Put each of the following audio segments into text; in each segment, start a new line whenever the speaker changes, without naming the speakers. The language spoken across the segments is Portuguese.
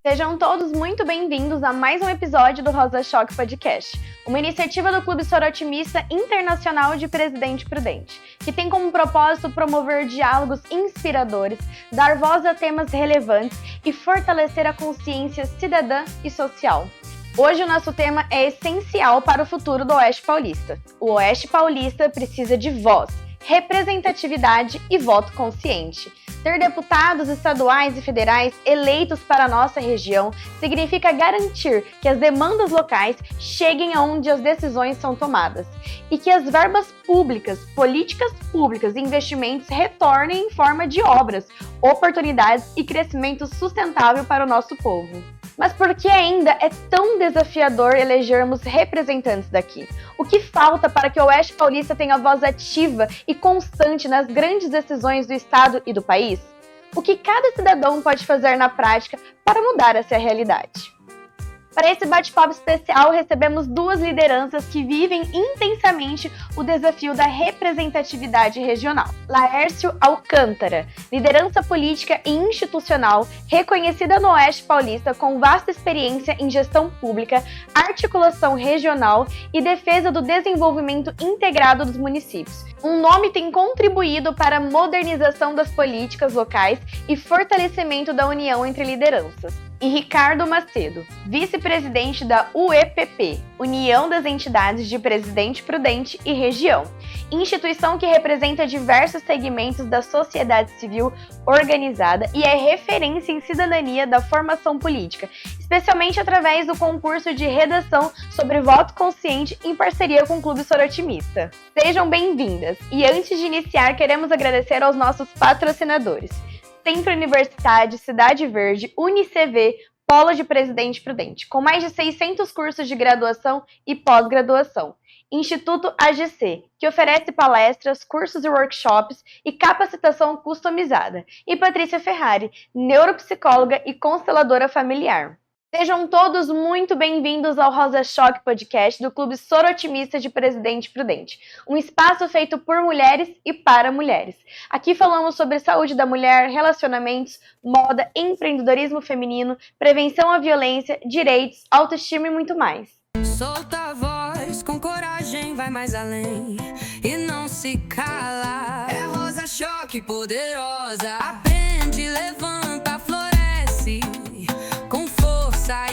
Sejam todos muito bem-vindos a mais um episódio do Rosa Choque Podcast, uma iniciativa do Clube Sorotimista Internacional de Presidente Prudente, que tem como propósito promover diálogos inspiradores, dar voz a temas relevantes e fortalecer a consciência cidadã e social. Hoje o nosso tema é essencial para o futuro do Oeste Paulista. O Oeste Paulista precisa de voz, representatividade e voto consciente. Ter deputados estaduais e federais eleitos para a nossa região significa garantir que as demandas locais cheguem aonde as decisões são tomadas e que as verbas públicas, políticas públicas e investimentos retornem em forma de obras, oportunidades e crescimento sustentável para o nosso povo. Mas por que ainda é tão desafiador elegermos representantes daqui? O que falta para que o Oeste Paulista tenha voz ativa e constante nas grandes decisões do Estado e do país? O que cada cidadão pode fazer na prática para mudar essa realidade? Para esse bate-papo especial, recebemos duas lideranças que vivem intensamente o desafio da representatividade regional. Laércio Alcântara, liderança política e institucional, reconhecida no Oeste Paulista com vasta experiência em gestão pública, articulação regional e defesa do desenvolvimento integrado dos municípios. Um nome tem contribuído para a modernização das políticas locais e fortalecimento da união entre lideranças. E Ricardo Macedo, vice-presidente da UEPP, União das Entidades de Presidente Prudente e Região, instituição que representa diversos segmentos da sociedade civil organizada e é referência em cidadania da formação política, especialmente através do concurso de redação sobre voto consciente em parceria com o Clube Sorotimista. Sejam bem-vindas! E antes de iniciar, queremos agradecer aos nossos patrocinadores. Centro Universidade Cidade Verde, UniCV, Polo de Presidente Prudente, com mais de 600 cursos de graduação e pós-graduação. Instituto AGC, que oferece palestras, cursos e workshops e capacitação customizada. E Patrícia Ferrari, neuropsicóloga e consteladora familiar. Sejam todos muito bem-vindos ao Rosa Choque Podcast do Clube Sorotimista de Presidente Prudente, um espaço feito por mulheres e para mulheres. Aqui falamos sobre saúde da mulher, relacionamentos, moda, empreendedorismo feminino, prevenção à violência, direitos, autoestima e muito mais.
Solta a voz, com coragem, vai mais além e não se cala. É Rosa Choque poderosa, aprende, levanta, floresce.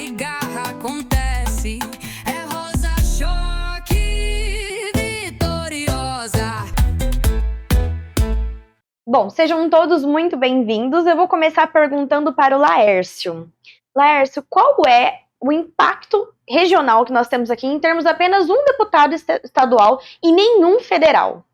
E garra acontece, é Rosa Choque vitoriosa.
Bom, sejam todos muito bem-vindos. Eu vou começar perguntando para o Laércio. Laércio, qual é o impacto regional que nós temos aqui em termos de apenas um deputado estadual e nenhum federal?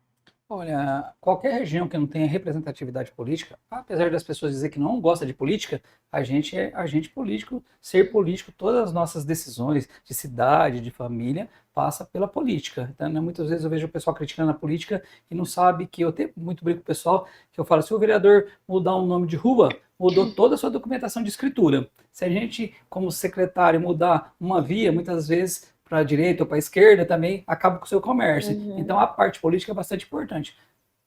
Olha, qualquer região que não tenha representatividade política, apesar das pessoas dizer que não gosta de política, a gente é agente político, ser político, todas as nossas decisões de cidade, de família, passa pela política. Então, né, muitas vezes eu vejo o pessoal criticando a política e não sabe que eu tenho muito brinco com o pessoal, que eu falo, se o vereador mudar um nome de rua, mudou toda a sua documentação de escritura. Se a gente, como secretário, mudar uma via, muitas vezes para a direita ou para a esquerda, também acaba com o seu comércio. Então, a parte política é bastante importante.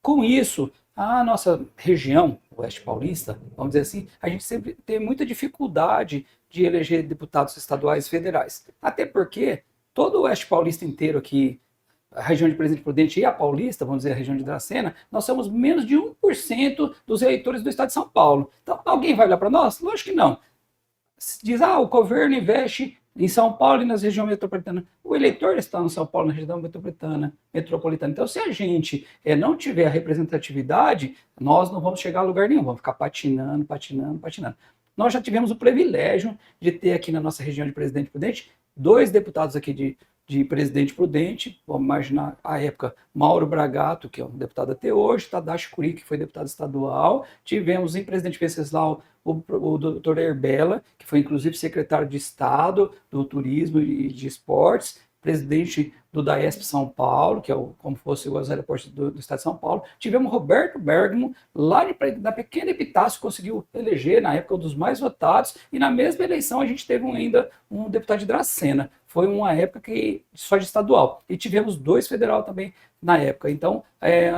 Com isso, a nossa região, o Oeste Paulista, vamos dizer assim, a gente sempre tem muita dificuldade de eleger deputados estaduais e federais. Até porque todo o Oeste Paulista inteiro aqui, a região de Presidente Prudente e a Paulista, vamos dizer a região de Dracena, nós somos menos de 1% dos eleitores do estado de São Paulo. Então, alguém vai olhar para nós? Lógico que não. Diz, o governo investe em São Paulo e nas regiões metropolitanas. O eleitor está no São Paulo, na região metropolitana. Então, se a gente não tiver a representatividade, nós não vamos chegar a lugar nenhum, vamos ficar patinando. Nós já tivemos o privilégio de ter aqui na nossa região de Presidente Prudente 2 deputados aqui de Presidente Prudente, vamos imaginar a época, Mauro Bragato, que é um deputado até hoje, Tadashi Curi, que foi deputado estadual, tivemos em Presidente Venceslau o doutor Herbela, que foi inclusive secretário de Estado do Turismo e de Esportes, presidente do DAESP São Paulo, que é como fosse os aeroportos do estado de São Paulo. Tivemos Roberto Bergamo, lá da pequena Epitácio, conseguiu eleger, na época, um dos mais votados, e na mesma eleição a gente teve ainda um deputado de Dracena. Foi uma época que só de estadual. E tivemos 2 federal também na época. Então,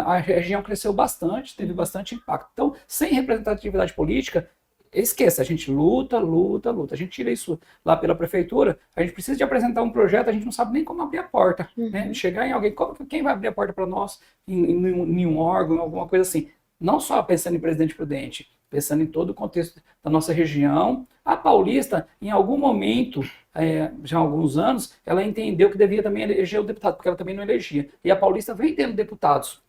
a região cresceu bastante, teve bastante impacto. Então, sem representatividade política, esqueça, a gente luta, luta, luta. A gente tira isso lá pela prefeitura, a gente precisa de apresentar um projeto, a gente não sabe nem como abrir a porta, né? Chegar em alguém, quem vai abrir a porta para nós em um órgão, alguma coisa assim. Não só pensando em Presidente Prudente, pensando em todo o contexto da nossa região. A Paulista, em algum momento, já há alguns anos, ela entendeu que devia também eleger o deputado, porque ela também não elegia. E a Paulista vem tendo deputados,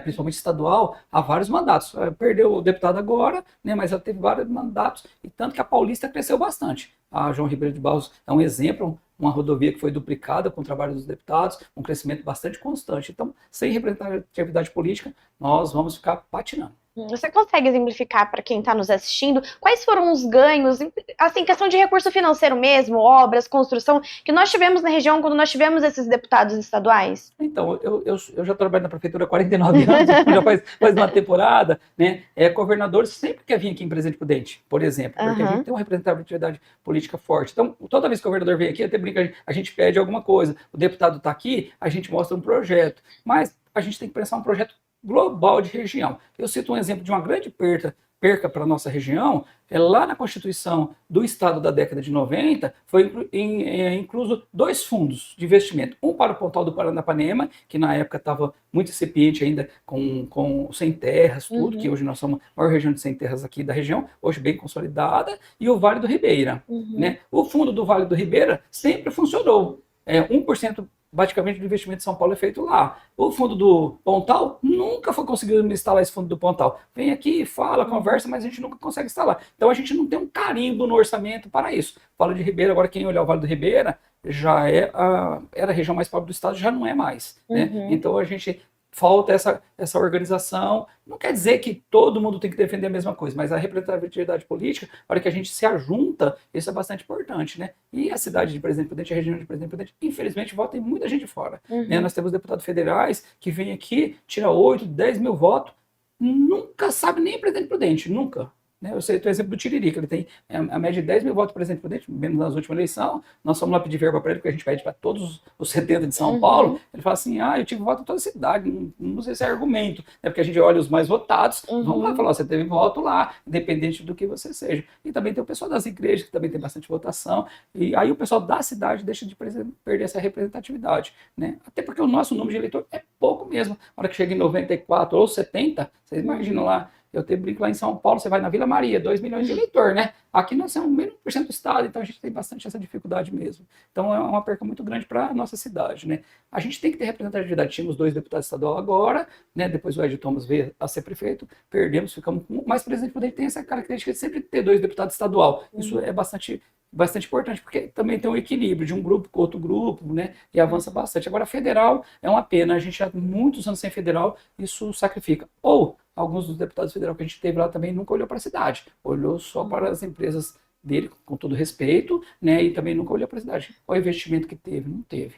principalmente estadual, há vários mandatos. Perdeu o deputado agora, né, mas ela teve vários mandatos, e tanto que a Paulista cresceu bastante. A João Ribeiro de Barros é um exemplo, uma rodovia que foi duplicada com o trabalho dos deputados, um crescimento bastante constante. Então, sem representatividade política, nós vamos ficar patinando.
Você consegue exemplificar para quem está nos assistindo quais foram os ganhos, assim, questão de recurso financeiro mesmo, obras, construção, que nós tivemos na região quando nós tivemos esses deputados estaduais?
Então, eu já trabalho na prefeitura há 49 anos, já faz uma temporada, né? Governador sempre quer vir aqui em Presidente Prudente, por exemplo, porque a gente tem uma representatividade política forte. Então, toda vez que o governador vem aqui, até brinca, a gente pede alguma coisa, o deputado está aqui, a gente mostra um projeto, mas a gente tem que pensar um projeto global de região. Eu cito um exemplo de uma grande perca para a nossa região, lá na Constituição do Estado da década de 90, foi incluso 2 fundos de investimento. Um para o Pontal do Paranapanema, que na época estava muito incipiente ainda, com sem terras, tudo, que hoje nós somos a maior região de sem terras aqui da região, hoje bem consolidada, e o Vale do Ribeira. Né? O fundo do Vale do Ribeira sempre funcionou. 1% praticamente do investimento de São Paulo é feito lá. O fundo do Pontal nunca foi conseguido instalar esse fundo do Pontal. Vem aqui, fala, conversa, mas a gente nunca consegue instalar. Então a gente não tem um carimbo no orçamento para isso. Vale de Ribeira, agora quem olhar o Vale do Ribeira, já era a região mais pobre do estado, já não é mais. Né? Então a gente falta essa organização. Não quer dizer que todo mundo tem que defender a mesma coisa, mas a representatividade política, na hora que a gente se ajunta, isso é bastante importante, né? E a cidade de Presidente Prudente, a região de Presidente Prudente, infelizmente, vota em muita gente fora. Né? Nós temos deputados federais que vêm aqui, tira 8, 10 mil votos, nunca sabe nem Presidente Prudente, nunca. Eu sei o exemplo do Tiririca, ele tem a média de 10 mil votos por Presidente Prudente, menos nas últimas eleições. Nós fomos lá pedir verba para ele, porque a gente pede para todos os 70 de São Paulo. Ele fala assim: eu tive voto em toda a cidade, não sei se é argumento, porque a gente olha os mais votados, vamos lá falar, você teve voto lá, independente do que você seja. E também tem o pessoal das igrejas, que também tem bastante votação, e aí o pessoal da cidade deixa de perder essa representatividade. Né? Até porque o nosso número de eleitor é pouco mesmo. Na hora que chega em 94 ou 70, vocês imaginam lá. Eu tenho brinco lá em São Paulo, você vai na Vila Maria, 2 milhões de eleitor, né? Aqui nós somos menos por cento do estado, então a gente tem bastante essa dificuldade mesmo. Então é uma perca muito grande para a nossa cidade, né? A gente tem que ter representatividade. Tínhamos 2 deputados estaduais agora, né? Depois o Ed Thomas veio a ser prefeito, perdemos, ficamos com... Mas o Presidente Prudente tem essa característica de sempre ter 2 deputados estaduais. Isso é bastante importante, porque também tem um equilíbrio de um grupo com outro grupo, né? E avança bastante. Agora, federal é uma pena. A gente há muitos anos sem federal, isso sacrifica. Ou alguns dos deputados federais que a gente teve lá também nunca olhou para a cidade, olhou só para as empresas dele, com todo respeito, né? E também nunca olhou para a cidade. Qual o investimento que teve? Não teve.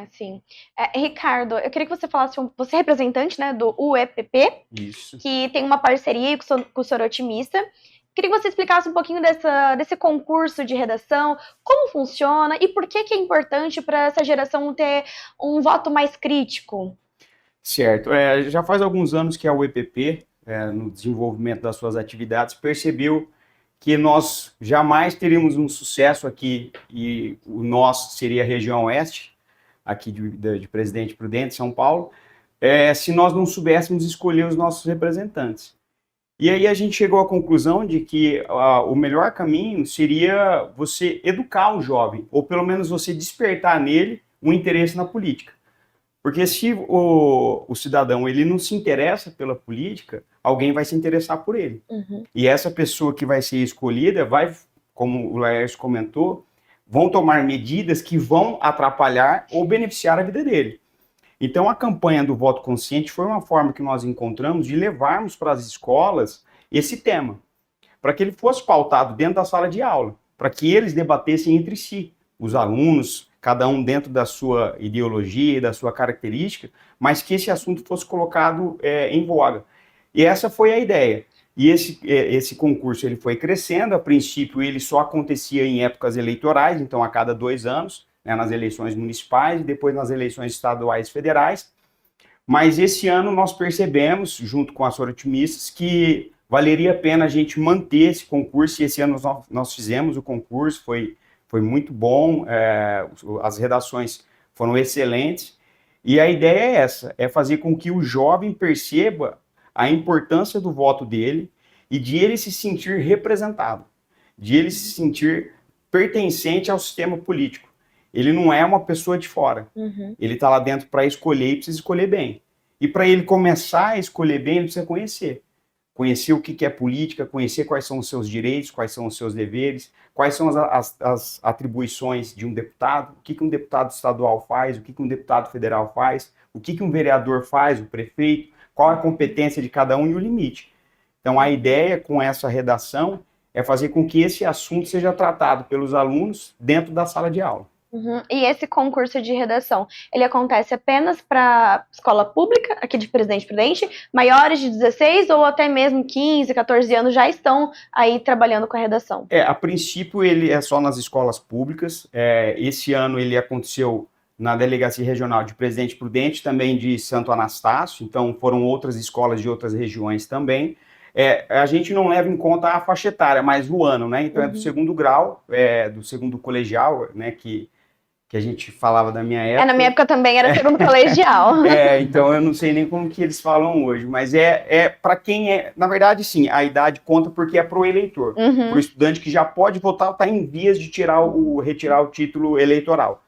Sim. Ricardo, eu queria que você falasse, você é representante, né, do UEPP,
Isso.
Que tem uma parceria com o Soro Otimista. Queria que você explicasse um pouquinho desse concurso de redação, como funciona e por que é importante para essa geração ter um voto mais crítico.
Certo. Já faz alguns anos que a UEPP, no desenvolvimento das suas atividades, percebeu que nós jamais teríamos um sucesso aqui, e o nosso seria a região oeste, aqui de Presidente Prudente, São Paulo, se nós não soubéssemos escolher os nossos representantes. E aí a gente chegou à conclusão de que o melhor caminho seria você educar o jovem, ou pelo menos você despertar nele um interesse na política. Porque se o cidadão ele não se interessa pela política, alguém vai se interessar por ele. E essa pessoa que vai ser escolhida vai, como o Laércio comentou, vão tomar medidas que vão atrapalhar ou beneficiar a vida dele. Então, a campanha do voto consciente foi uma forma que nós encontramos de levarmos para as escolas esse tema, para que ele fosse pautado dentro da sala de aula, para que eles debatessem entre si, os alunos, cada um dentro da sua ideologia e da sua característica, mas que esse assunto fosse colocado em voga. E essa foi a ideia. E esse concurso ele foi crescendo. A princípio, ele só acontecia em épocas eleitorais, então a cada 2 anos, né, nas eleições municipais e depois nas eleições estaduais e federais. Mas esse ano nós percebemos, junto com as Sorotimistas, que valeria a pena a gente manter esse concurso, e esse ano nós fizemos o concurso, foi muito bom, as redações foram excelentes, e a ideia é essa, é fazer com que o jovem perceba a importância do voto dele e de ele se sentir representado, de ele se sentir pertencente ao sistema político. Ele não é uma pessoa de fora, ele está lá dentro para escolher e precisa escolher bem. E para ele começar a escolher bem, ele precisa conhecer o que é política, conhecer quais são os seus direitos, quais são os seus deveres, quais são as atribuições de um deputado, o que um deputado estadual faz, o que um deputado federal faz, o que um vereador faz, o prefeito, qual a competência de cada um e o limite. Então, a ideia com essa redação é fazer com que esse assunto seja tratado pelos alunos dentro da sala de aula.
E esse concurso de redação, ele acontece apenas para escola pública, aqui de Presidente Prudente, maiores de 16 ou até mesmo 15, 14 anos já estão aí trabalhando com a redação?
A princípio ele é só nas escolas públicas, esse ano ele aconteceu na Delegacia Regional de Presidente Prudente, também de Santo Anastácio, então foram outras escolas de outras regiões também. A gente não leva em conta a faixa etária, mas o ano, né? Então é do segundo grau, do segundo colegial, né? Que a gente falava da minha época.
Na minha época também era segundo colegial.
Então eu não sei nem como que eles falam hoje, mas para quem na verdade sim, a idade conta porque é pro eleitor, pro estudante que já pode votar, está em vias de retirar o título eleitoral,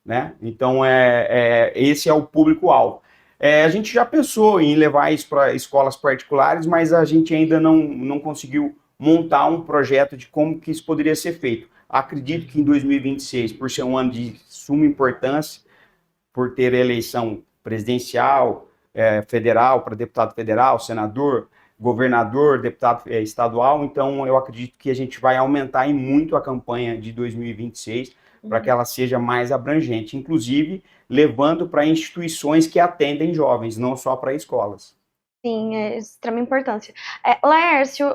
né? Então esse é o público-alvo. A gente já pensou em levar isso para escolas particulares, mas a gente ainda não conseguiu montar um projeto de como que isso poderia ser feito. Acredito que em 2026, por ser um ano de suma importância, por ter eleição presidencial, federal, para deputado federal, senador, governador, deputado estadual, então eu acredito que a gente vai aumentar em muito a campanha de 2026 para que ela seja mais abrangente, inclusive levando para instituições que atendem jovens, não só para escolas.
Sim, é de extrema importância. Laércio,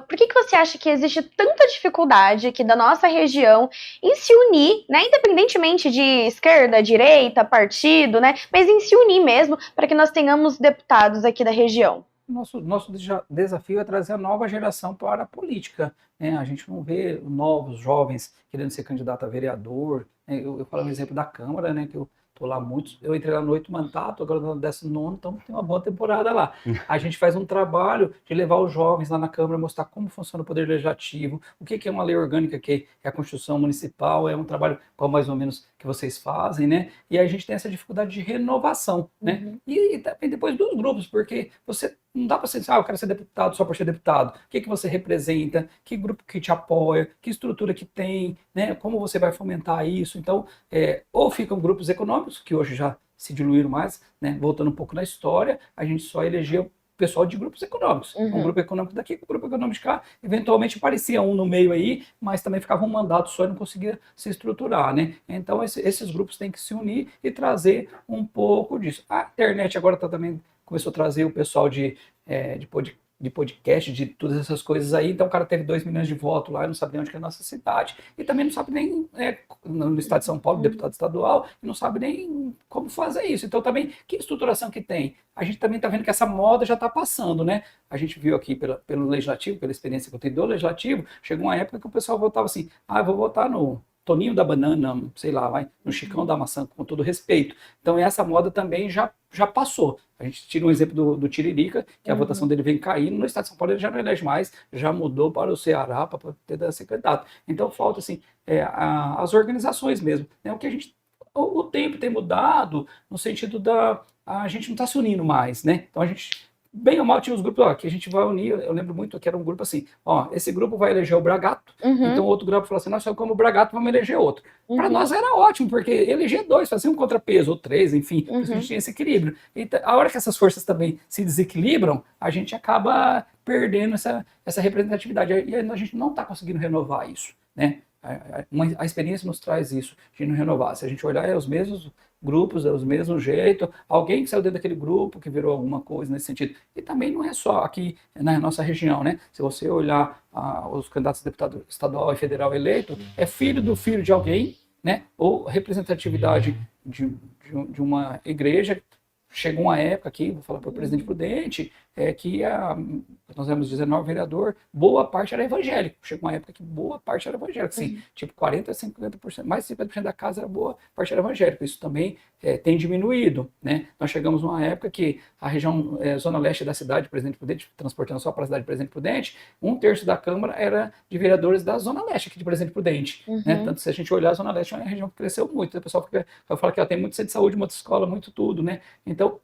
por que você acha que existe tanta dificuldade aqui da nossa região em se unir, né, independentemente de esquerda, direita, partido, né, mas em se unir mesmo para que nós tenhamos deputados aqui da região?
Nosso desafio é trazer a nova geração para a política, né? A gente não vê novos jovens querendo ser candidato a vereador, né? Eu falo um exemplo da Câmara, né, que eu estou lá eu entrei lá no 8º mandato, agora no 19º, então tem uma boa temporada lá. A gente faz um trabalho de levar os jovens lá na Câmara, mostrar como funciona o Poder Legislativo, o que é uma lei orgânica, que é a Constituição Municipal, é um trabalho qual mais ou menos que vocês fazem, né? E a gente tem essa dificuldade de renovação, né? E também depois dos grupos, porque você não dá para você dizer, eu quero ser deputado só por ser deputado. O que você representa, que grupo que te apoia, que estrutura que tem, né? Como você vai fomentar isso. Então, ou ficam grupos econômicos, que hoje já se diluíram mais, né? Voltando um pouco na história, a gente só elegeu pessoal de grupos econômicos. Um grupo econômico daqui, um grupo econômico de cá. Eventualmente aparecia um no meio aí, mas também ficava um mandato só e não conseguia se estruturar, né? Então esses grupos têm que se unir e trazer um pouco disso. A internet agora também começou a trazer o pessoal de podcast, de todas essas coisas aí. Então o cara teve 2 milhões de votos lá e não sabe nem onde que é a nossa cidade. E também não sabe nem, no estado de São Paulo, deputado estadual, e não sabe nem como fazer isso. Então também, que estruturação que tem? A gente também está vendo que essa moda já está passando, né? A gente viu aqui pelo Legislativo, pela experiência que eu tenho do Legislativo, chegou uma época que o pessoal votava assim, eu vou votar no Toninho da banana, sei lá, no Chicão da maçã, com todo respeito. Então essa moda também já passou. A gente tira um exemplo do Tiririca, que a votação dele vem caindo, no estado de São Paulo ele já não elege mais, já mudou para o Ceará, para ter ser candidato. Então falta, assim, as organizações mesmo, né? O tempo tem mudado, no sentido a gente não está se unindo mais, né? Então a gente, bem ou mal, tinha os grupos, que a gente vai unir. Eu lembro muito que era um grupo assim, esse grupo vai eleger o Bragato, então outro grupo falou assim, nós só como o Bragato vamos eleger outro. Para nós era ótimo, porque eleger 2, fazer um contrapeso, ou 3, enfim, a gente tinha esse equilíbrio. Então, a hora que essas forças também se desequilibram, a gente acaba perdendo essa representatividade, e a gente não está conseguindo renovar isso, né? A experiência nos traz isso, de não renovar. Se a gente olhar, é os mesmos grupos, é os mesmos jeitos, alguém que saiu dentro daquele grupo, que virou alguma coisa nesse sentido. E também não é só aqui na nossa região, né? Se você olhar os candidatos a deputado estadual e federal eleito, é filho do filho de alguém, né? Ou representatividade de uma igreja chegou uma época aqui, vou falar para o presidente Prudente, que nós éramos 19 vereador, boa parte era evangélico. Chegou uma época que boa parte era evangélico, assim, tipo 40% a 50%, mais de 50% da casa era boa parte era evangélico. Isso também tem diminuído, né? Nós chegamos numa época que a região zona leste da cidade, Presidente Prudente, transportando só para a cidade de Presidente Prudente, 1/3 da Câmara era de vereadores da zona leste aqui de Presidente Prudente, né? Tanto se a gente olhar, a zona leste é uma região que cresceu muito. O pessoal fala que tem muito centro de saúde, muita escola, muito tudo, né? Então,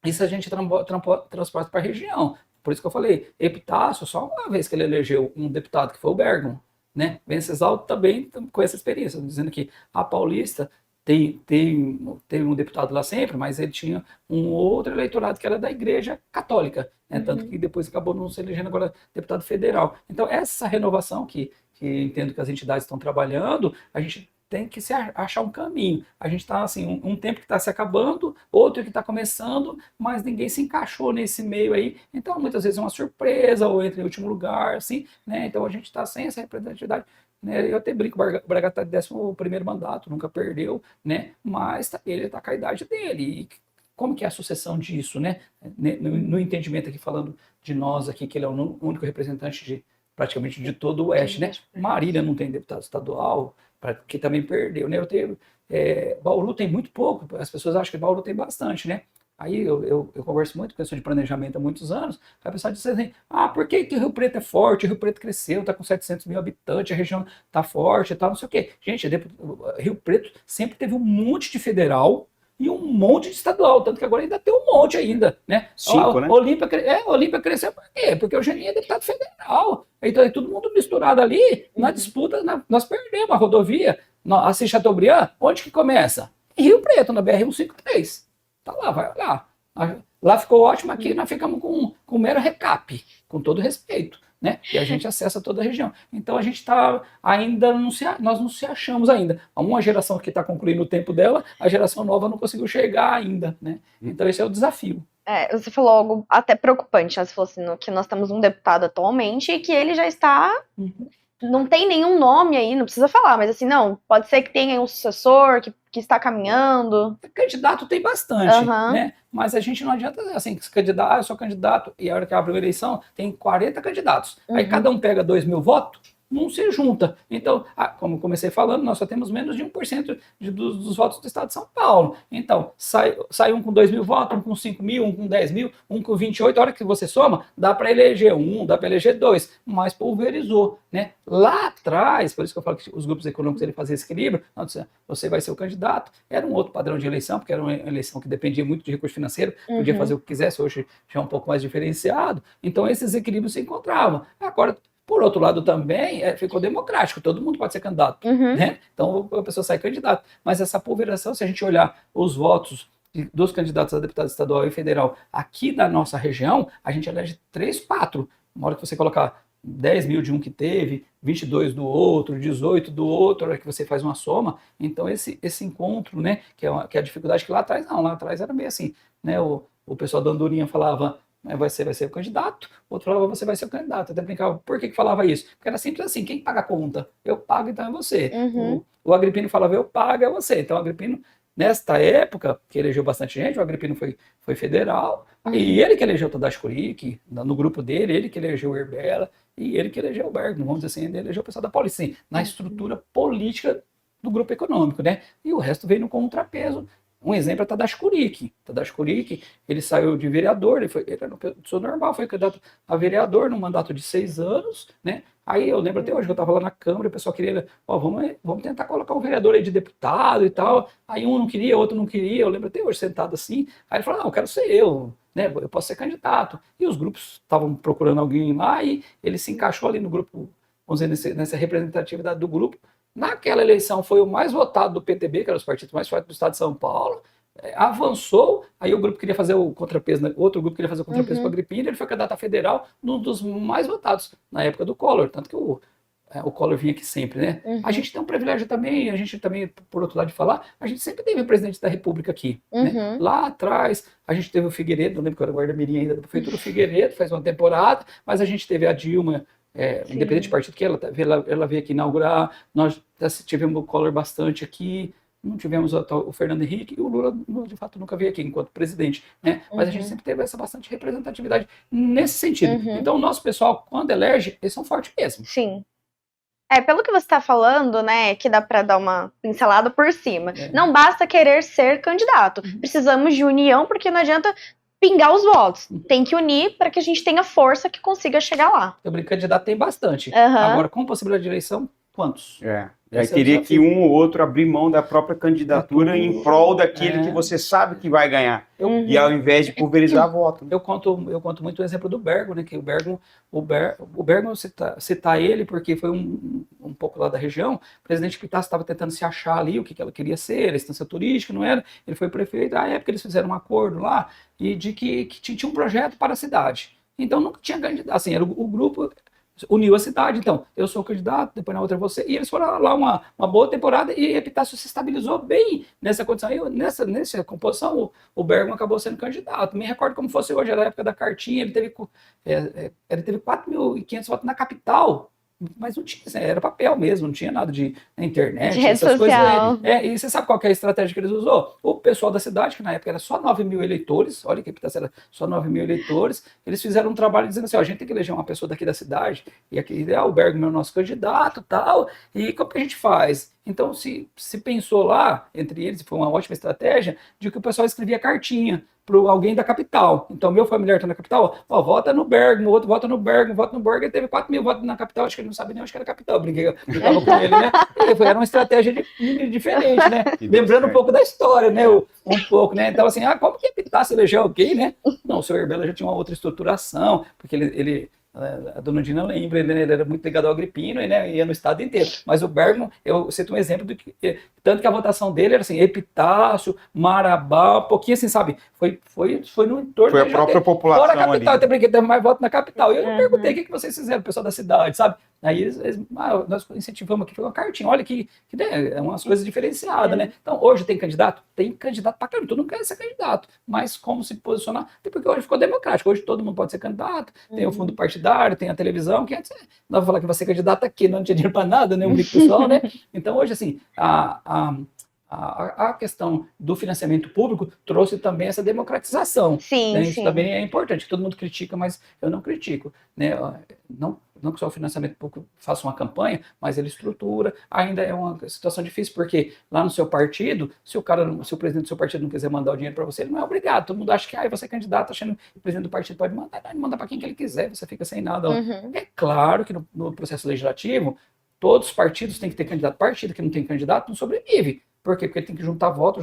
isso a gente transporta para a região. Por isso que eu falei, Epitácio, só uma vez que ele elegeu um deputado, que foi o Bergman, né? Venceslau também com essa experiência, dizendo que a Paulista teve um deputado lá sempre, mas ele tinha um outro eleitorado que era da Igreja Católica, né? Tanto que depois acabou não se elegendo agora deputado federal. Então, essa renovação que entendo que as entidades estão trabalhando, a gente tem que achar um caminho. A gente está assim, um tempo que está se acabando, outro que está começando, mas ninguém se encaixou nesse meio aí. Então, muitas vezes é uma surpresa, ou entra em último lugar, assim, né? Então, a gente está sem essa representatividade. Né? Eu até brinco, o Braga está de 11º mandato, nunca perdeu, né? Mas ele está com a idade dele. E como que é a sucessão disso, né? No entendimento aqui, falando de nós aqui, que ele é o único representante praticamente de todo o Oeste, né? Marília não tem deputado estadual, que também perdeu, né? Bauru tem muito pouco, as pessoas acham que Bauru tem bastante, né? Aí eu converso muito com questão de planejamento há muitos anos, a pessoa diz assim, por que o Rio Preto é forte? O Rio Preto cresceu, está com 700 mil habitantes, a região está forte e tal, não sei o quê. Gente, Rio Preto sempre teve um monte de federal e um monte de estadual, tanto que agora ainda tem um monte ainda, né?
5, né?
Olímpia cresceu por quê? Porque o Geninho é deputado federal. Então é todo mundo misturado ali, na disputa, nós perdemos a rodovia, assim, Chateaubriand, onde que começa? Em Rio Preto, na BR-153. Tá lá, vai lá. Lá ficou ótimo, aqui nós ficamos com mero recap, com todo respeito, né? E a gente acessa toda a região. Então a gente está ainda, nós não se achamos ainda. Uma geração que está concluindo o tempo dela, a geração nova não conseguiu chegar ainda, né? Então esse é o desafio.
Você falou algo até preocupante, né? Você falou assim, que nós temos um deputado atualmente e que ele já está... Não tem nenhum nome aí, não precisa falar, mas assim, não, pode ser que tenha um sucessor que está caminhando.
Candidato tem bastante, né? Mas a gente não adianta assim, se candidato, eu sou candidato, e a hora que abre a eleição, tem 40 candidatos. Aí cada um pega 2.000 votos, não se junta. Então, como comecei falando, nós só temos menos de 1% dos votos do estado de São Paulo. Então, sai um com 2.000 votos, um com 5.000, um com 10.000, um com 28. A hora que você soma, dá para eleger um, dá para eleger dois, mas pulverizou, né? Lá atrás, por isso que eu falo que os grupos econômicos ele faziam esse equilíbrio, você vai ser o candidato, era um outro padrão de eleição, porque era uma eleição que dependia muito de recurso financeiro, podia fazer o que quisesse, hoje já é um pouco mais diferenciado. Então, esses equilíbrios se encontravam. Agora, por outro lado, também ficou democrático, todo mundo pode ser candidato, né? Então a pessoa sai candidato. Mas essa pulverização, se a gente olhar os votos dos candidatos a deputado estadual e federal aqui da nossa região, a gente elege 3, 4. Uma hora que você colocar 10.000 de um que teve, 22 do outro, 18 do outro, a hora que você faz uma soma, então esse encontro, né, que é a dificuldade que lá atrás não, lá atrás era meio assim, né, o pessoal da Andorinha falava, você vai ser o candidato, o outro falava, você vai ser o candidato. Até brincava, por que falava isso? Porque era sempre assim, quem paga a conta? Eu pago, então é você. O Agripino falava, eu pago, é você. Então o Agripino, nesta época, que elegeu bastante gente, o Agripino foi federal, e ele que elegeu o Tadashi Kuriki, no grupo dele, ele que elegeu o Herbela, e ele que elegeu o Bergman, vamos dizer assim, ele elegeu o pessoal da Paulista, assim, na estrutura política do grupo econômico, né? E o resto veio no contrapeso. Um exemplo é Tadashi Kuriki. Tadashi Kuriki, ele saiu de vereador, ele era uma pessoa normal, foi candidato a vereador num mandato de 6 anos, né? Aí eu lembro até hoje que eu estava lá na Câmara, o pessoal queria, vamos tentar colocar um vereador aí de deputado e tal. Aí um não queria, outro não queria, eu lembro até hoje sentado assim. Aí ele falou, não, eu quero ser eu, né? Eu posso ser candidato. E os grupos estavam procurando alguém lá e ele se encaixou ali no grupo, vamos dizer, nessa representatividade do grupo. Naquela eleição foi o mais votado do PTB, que era os partidos mais fortes do estado de São Paulo, avançou, aí o grupo queria fazer o contrapeso, né? Outro grupo queria fazer o contrapeso com a Agripino, ele foi candidato a federal, um dos mais votados na época do Collor, tanto que o Collor vinha aqui sempre, né? A gente tem um privilégio também, a gente também, por outro lado de falar, a gente sempre teve o presidente da República aqui, né? Lá atrás, a gente teve o Figueiredo, não lembro que era guarda-mirim ainda da prefeitura, o Figueiredo faz uma temporada, mas a gente teve a Dilma, independente do partido que ela veio aqui inaugurar, nós tivemos o Collor bastante aqui, não tivemos o Fernando Henrique, e o Lula, de fato, nunca veio aqui enquanto presidente, né? Mas a gente sempre teve essa bastante representatividade nesse sentido. Então, o nosso pessoal, quando elege, eles são fortes mesmo.
Sim. Pelo que você está falando, né, que dá para dar uma pincelada por cima. Não basta querer ser candidato. Precisamos de união, porque não adianta pingar os votos. Tem que unir para que a gente tenha força que consiga chegar lá.
Eu brinco, candidato tem bastante. Agora, com possibilidade de eleição, quantos?
Aí teria que um ou outro abrir mão da própria candidatura em prol daquele que você sabe que vai ganhar. E ao invés de pulverizar voto.
Eu conto muito o exemplo do Bergo, né? Que o Bergo citar ele porque foi um pouco lá da região. O presidente Pitácio estava tentando se achar ali o que ela queria ser, a instância turística, não era? Ele foi prefeito. Na época eles fizeram um acordo lá e de que tinha um projeto para a cidade. Então nunca tinha candidato. Assim, era o grupo uniu a cidade, então, eu sou o candidato, depois na outra você, e eles foram lá uma boa temporada, e Epitácio se estabilizou bem nessa condição, e nessa composição, o Bergman acabou sendo candidato. Me recordo como fosse hoje, era a época da cartinha, ele teve 4.500 votos na capital, mas não tinha, era papel mesmo, não tinha nada de internet,
de rede
essas
social.
coisas. E você sabe qual que é a estratégia que eles usou? O pessoal da cidade, que na época era só 9.000 eleitores, olha que Epitácio era só 9.000 eleitores, eles fizeram um trabalho dizendo assim, ó, a gente tem que eleger uma pessoa daqui da cidade, e aqui o Bergman é o nosso candidato, tal, e como que a gente faz? Então se pensou lá, entre eles, foi uma ótima estratégia, de que o pessoal escrevia cartinha para alguém da capital. Então, meu familiar está na capital, ó, vota no Bergman, o outro vota no Bergman, ele teve 4.000 votos na capital, acho que ele não sabe nem onde que era a capital, brincava com ele, né? Era uma estratégia diferente, né? Lembrando um pouco da história, né? Um pouco, né? Então, assim, como que Epitácio elegeu alguém, né? Não, o seu Herbela já tinha uma outra estruturação, porque a dona Dina lembra, ele era muito ligado ao Agripino, né, ia no estado inteiro. Mas o Bergman, eu cito um exemplo do que, tanto que a votação dele era assim, Epitácio, Marabá, um pouquinho assim, sabe? Foi no entorno.
Foi a própria população
fora a capital,
ali.
até porque teve mais votos na capital. E eu perguntei o que vocês fizeram, o pessoal da cidade, sabe? Aí nós incentivamos aqui, foi uma cartinha, olha que é umas coisas diferenciadas, né? Então, hoje tem candidato pra caramba, todo mundo quer ser candidato, mas como se posicionar? Até porque hoje ficou democrático, hoje todo mundo pode ser candidato, tem o fundo partidário, tem a televisão, que antes não vai falar que vai ser candidato aqui, não tinha dinheiro para nada, né? Um rico pessoal, né? Então, hoje, assim, a questão do financiamento público trouxe também essa democratização.
Sim,
né?
sim.
Isso também é importante. Todo mundo critica, mas eu não critico. Né? Não que só o financiamento público faça uma campanha, mas ele estrutura. Ainda é uma situação difícil, porque lá no seu partido, se o presidente do seu partido não quiser mandar o dinheiro para você, ele não é obrigado. Todo mundo acha que você é candidato, achando que o presidente do partido pode mandar para quem que ele quiser, você fica sem nada. É claro que no processo legislativo, todos os partidos têm que ter candidato. Partido que não tem candidato não sobrevive. Por quê? Porque ele tem que juntar voto,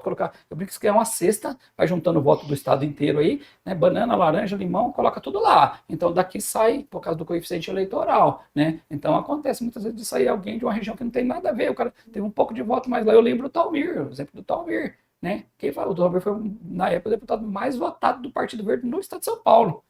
colocar. Eu brinco que isso é uma cesta, vai juntando o voto do estado inteiro aí, né? Banana, laranja, limão, coloca tudo lá. Então daqui sai, por causa do coeficiente eleitoral, né? Então acontece muitas vezes de sair alguém de uma região que não tem nada a ver. O cara teve um pouco de voto, mas lá eu lembro o Talmir, o exemplo do Talmir, né? Quem falou? O Talmir foi, na época, o deputado mais votado do Partido Verde no estado de São Paulo.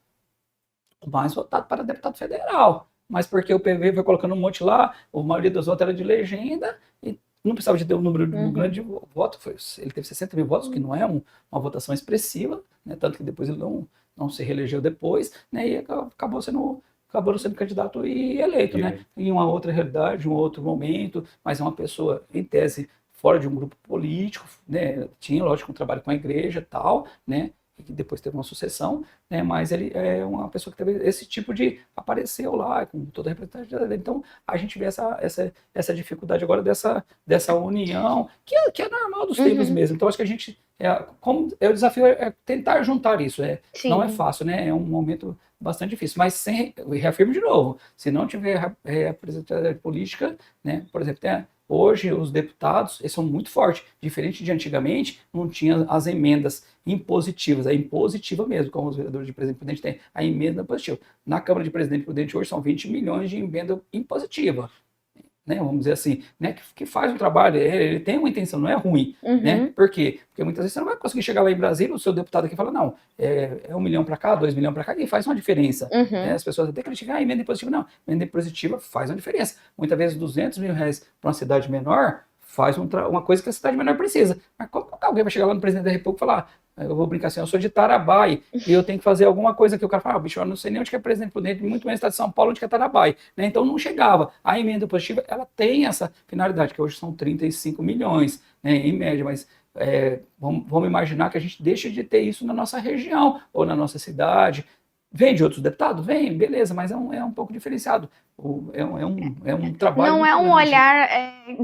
O mais votado para deputado federal. Mas porque o PV foi colocando um monte lá, a maioria dos votos era de legenda, e não precisava de ter um número grande de votos, ele teve 60.000 votos, que não é uma votação expressiva, né, tanto que depois ele não se reelegeu depois, né, e acabou sendo candidato e eleito, né, em uma outra realidade, um outro momento, mas é uma pessoa, em tese, fora de um grupo político, né, tinha, lógico, um trabalho com a igreja e tal, né, que depois teve uma sucessão, né, mas ele é uma pessoa que teve esse tipo de... apareceu lá, com toda a representatividade. Então, a gente vê essa dificuldade agora dessa união, que é normal dos tempos mesmo. Então, acho que a gente... o desafio é tentar juntar isso. Não é fácil, né? É um momento bastante difícil. Mas, reafirmo de novo, se não tiver representatividade política, né, por exemplo, hoje, os deputados, eles são muito fortes. Diferente de antigamente, não tinha as emendas impositivas. É impositiva mesmo, como os vereadores de presidente prudente têm. A emenda positiva. Na Câmara de Presidente Prudente hoje são 20 milhões de emenda impositiva. Né, vamos dizer assim, né, que faz um trabalho, ele tem uma intenção, não é ruim, né? Por quê? Porque muitas vezes você não vai conseguir chegar lá em Brasília, o seu deputado aqui fala, não, é 1 milhão para cá, 2 milhões para cá, e faz uma diferença. Né? As pessoas até criticam, emenda impositiva, não, emenda impositiva faz uma diferença. Muitas vezes 200 mil reais para uma cidade menor faz uma coisa que a cidade menor precisa. Mas como alguém vai chegar lá no presidente da República e falar, Eu vou brincar assim, eu sou de Tarabai, e eu tenho que fazer alguma coisa que o cara fala, bicho, eu não sei nem onde que é Presidente Prudente, muito menos estado de São Paulo, onde que é Tarabai, né? Então não chegava. A emenda positiva, ela tem essa finalidade, que hoje são 35 milhões, né, em média, mas vamos imaginar que a gente deixa de ter isso na nossa região, ou na nossa cidade. Vem de outros deputados? Vem, beleza, mas é um pouco diferenciado. É um trabalho.
Não é um olhar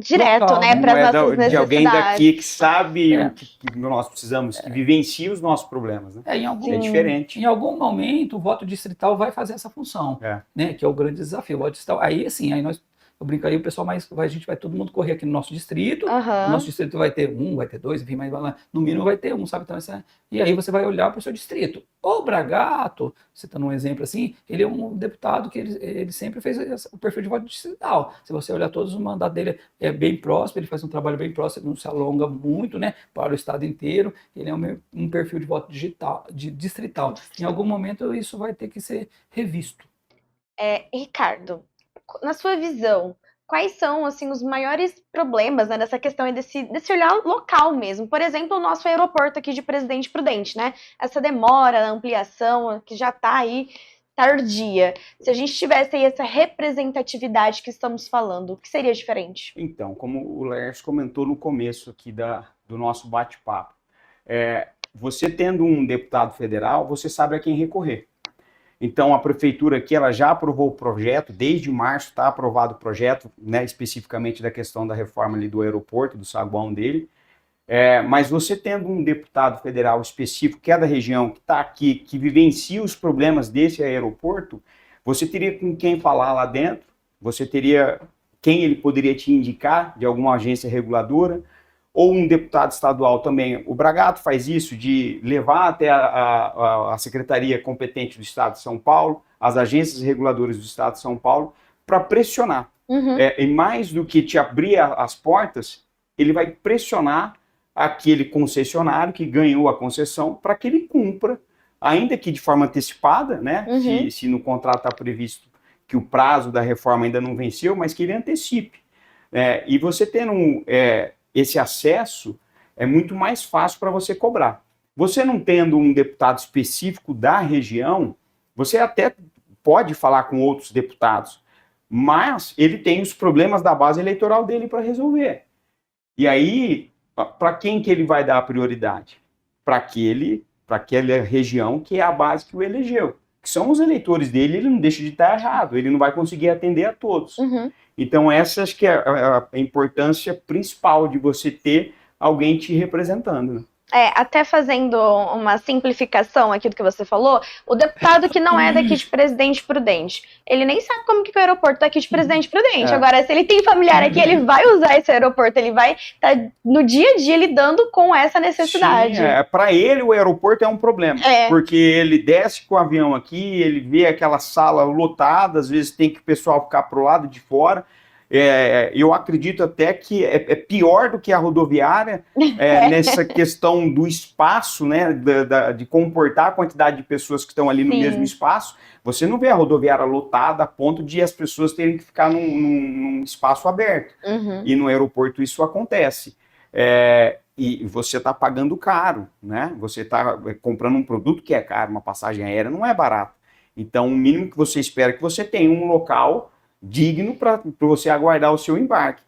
direto,
local,
né, para as nossas necessidades.
De alguém daqui que sabe o que nós precisamos, que vivencia os nossos problemas. Né? É diferente.
Em algum momento, o voto distrital vai fazer essa função, né, que é o grande desafio. O voto distrital, aí assim, eu brinco aí, o pessoal a gente vai todo mundo correr aqui no nosso distrito, o nosso distrito vai ter vai ter dois, enfim, mas no mínimo vai ter sabe? Então, e aí você vai olhar para o seu distrito. O Bragato, citando um exemplo assim, ele é um deputado que ele sempre fez o perfil de voto distrital. Se você olhar todos os mandatos dele, é bem próximo, ele faz um trabalho bem próximo, não se alonga muito, né, para o estado inteiro, ele é um perfil de voto distrital. Em algum momento isso vai ter que ser revisto.
Ricardo, na sua visão, quais são assim, os maiores problemas, né, dessa questão desse olhar local mesmo? Por exemplo, o nosso aeroporto aqui de Presidente Prudente, né? Essa demora na ampliação, que já está aí tardia. Se a gente tivesse aí essa representatividade que estamos falando, o que seria diferente?
Então, como o Laércio comentou no começo aqui do nosso bate-papo, você tendo um deputado federal, você sabe a quem recorrer. Então, a prefeitura aqui ela já aprovou o projeto, desde março está aprovado o projeto, né, especificamente da questão da reforma ali do aeroporto, do saguão dele. Mas você tendo um deputado federal específico, que é da região, que está aqui, que vivencia os problemas desse aeroporto, você teria com quem falar lá dentro, você teria quem ele poderia te indicar de alguma agência reguladora, ou um deputado estadual também. O Bragato faz isso, de levar até a secretaria competente do Estado de São Paulo, as agências reguladoras do Estado de São Paulo, para pressionar. E mais do que te abrir as portas, ele vai pressionar aquele concessionário que ganhou a concessão para que ele cumpra, ainda que de forma antecipada, né? Se no contrato está previsto que o prazo da reforma ainda não venceu, mas que ele antecipe. E você tendo esse acesso, é muito mais fácil para você cobrar. Você não tendo um deputado específico da região, você até pode falar com outros deputados, mas ele tem os problemas da base eleitoral dele para resolver. E aí, para quem que ele vai dar a prioridade? Para aquela região que é a base que o elegeu, que são os eleitores dele, ele não deixa de estar errado, ele não vai conseguir atender a todos. Então, essa acho que é a importância principal de você ter alguém te representando. Né?
Até fazendo uma simplificação aqui do que você falou, o deputado que não é daqui de Presidente Prudente, ele nem sabe como que o aeroporto tá aqui de Presidente Prudente. Agora, se ele tem familiar aqui, ele vai usar esse aeroporto, ele vai estar no dia a dia lidando com essa necessidade.
Para ele, o aeroporto é um problema, porque ele desce com o avião aqui, ele vê aquela sala lotada, às vezes tem que o pessoal ficar pro lado de fora. Eu acredito até que é pior do que a rodoviária nessa questão do espaço, né, de comportar a quantidade de pessoas que estão ali no mesmo espaço. Você não vê a rodoviária lotada a ponto de as pessoas terem que ficar num espaço aberto. E no aeroporto isso acontece. E você está pagando caro, né? Você está comprando um produto que é caro, uma passagem aérea não é barata. Então, o mínimo que você espera é que você tenha um local digno para você aguardar o seu embarque.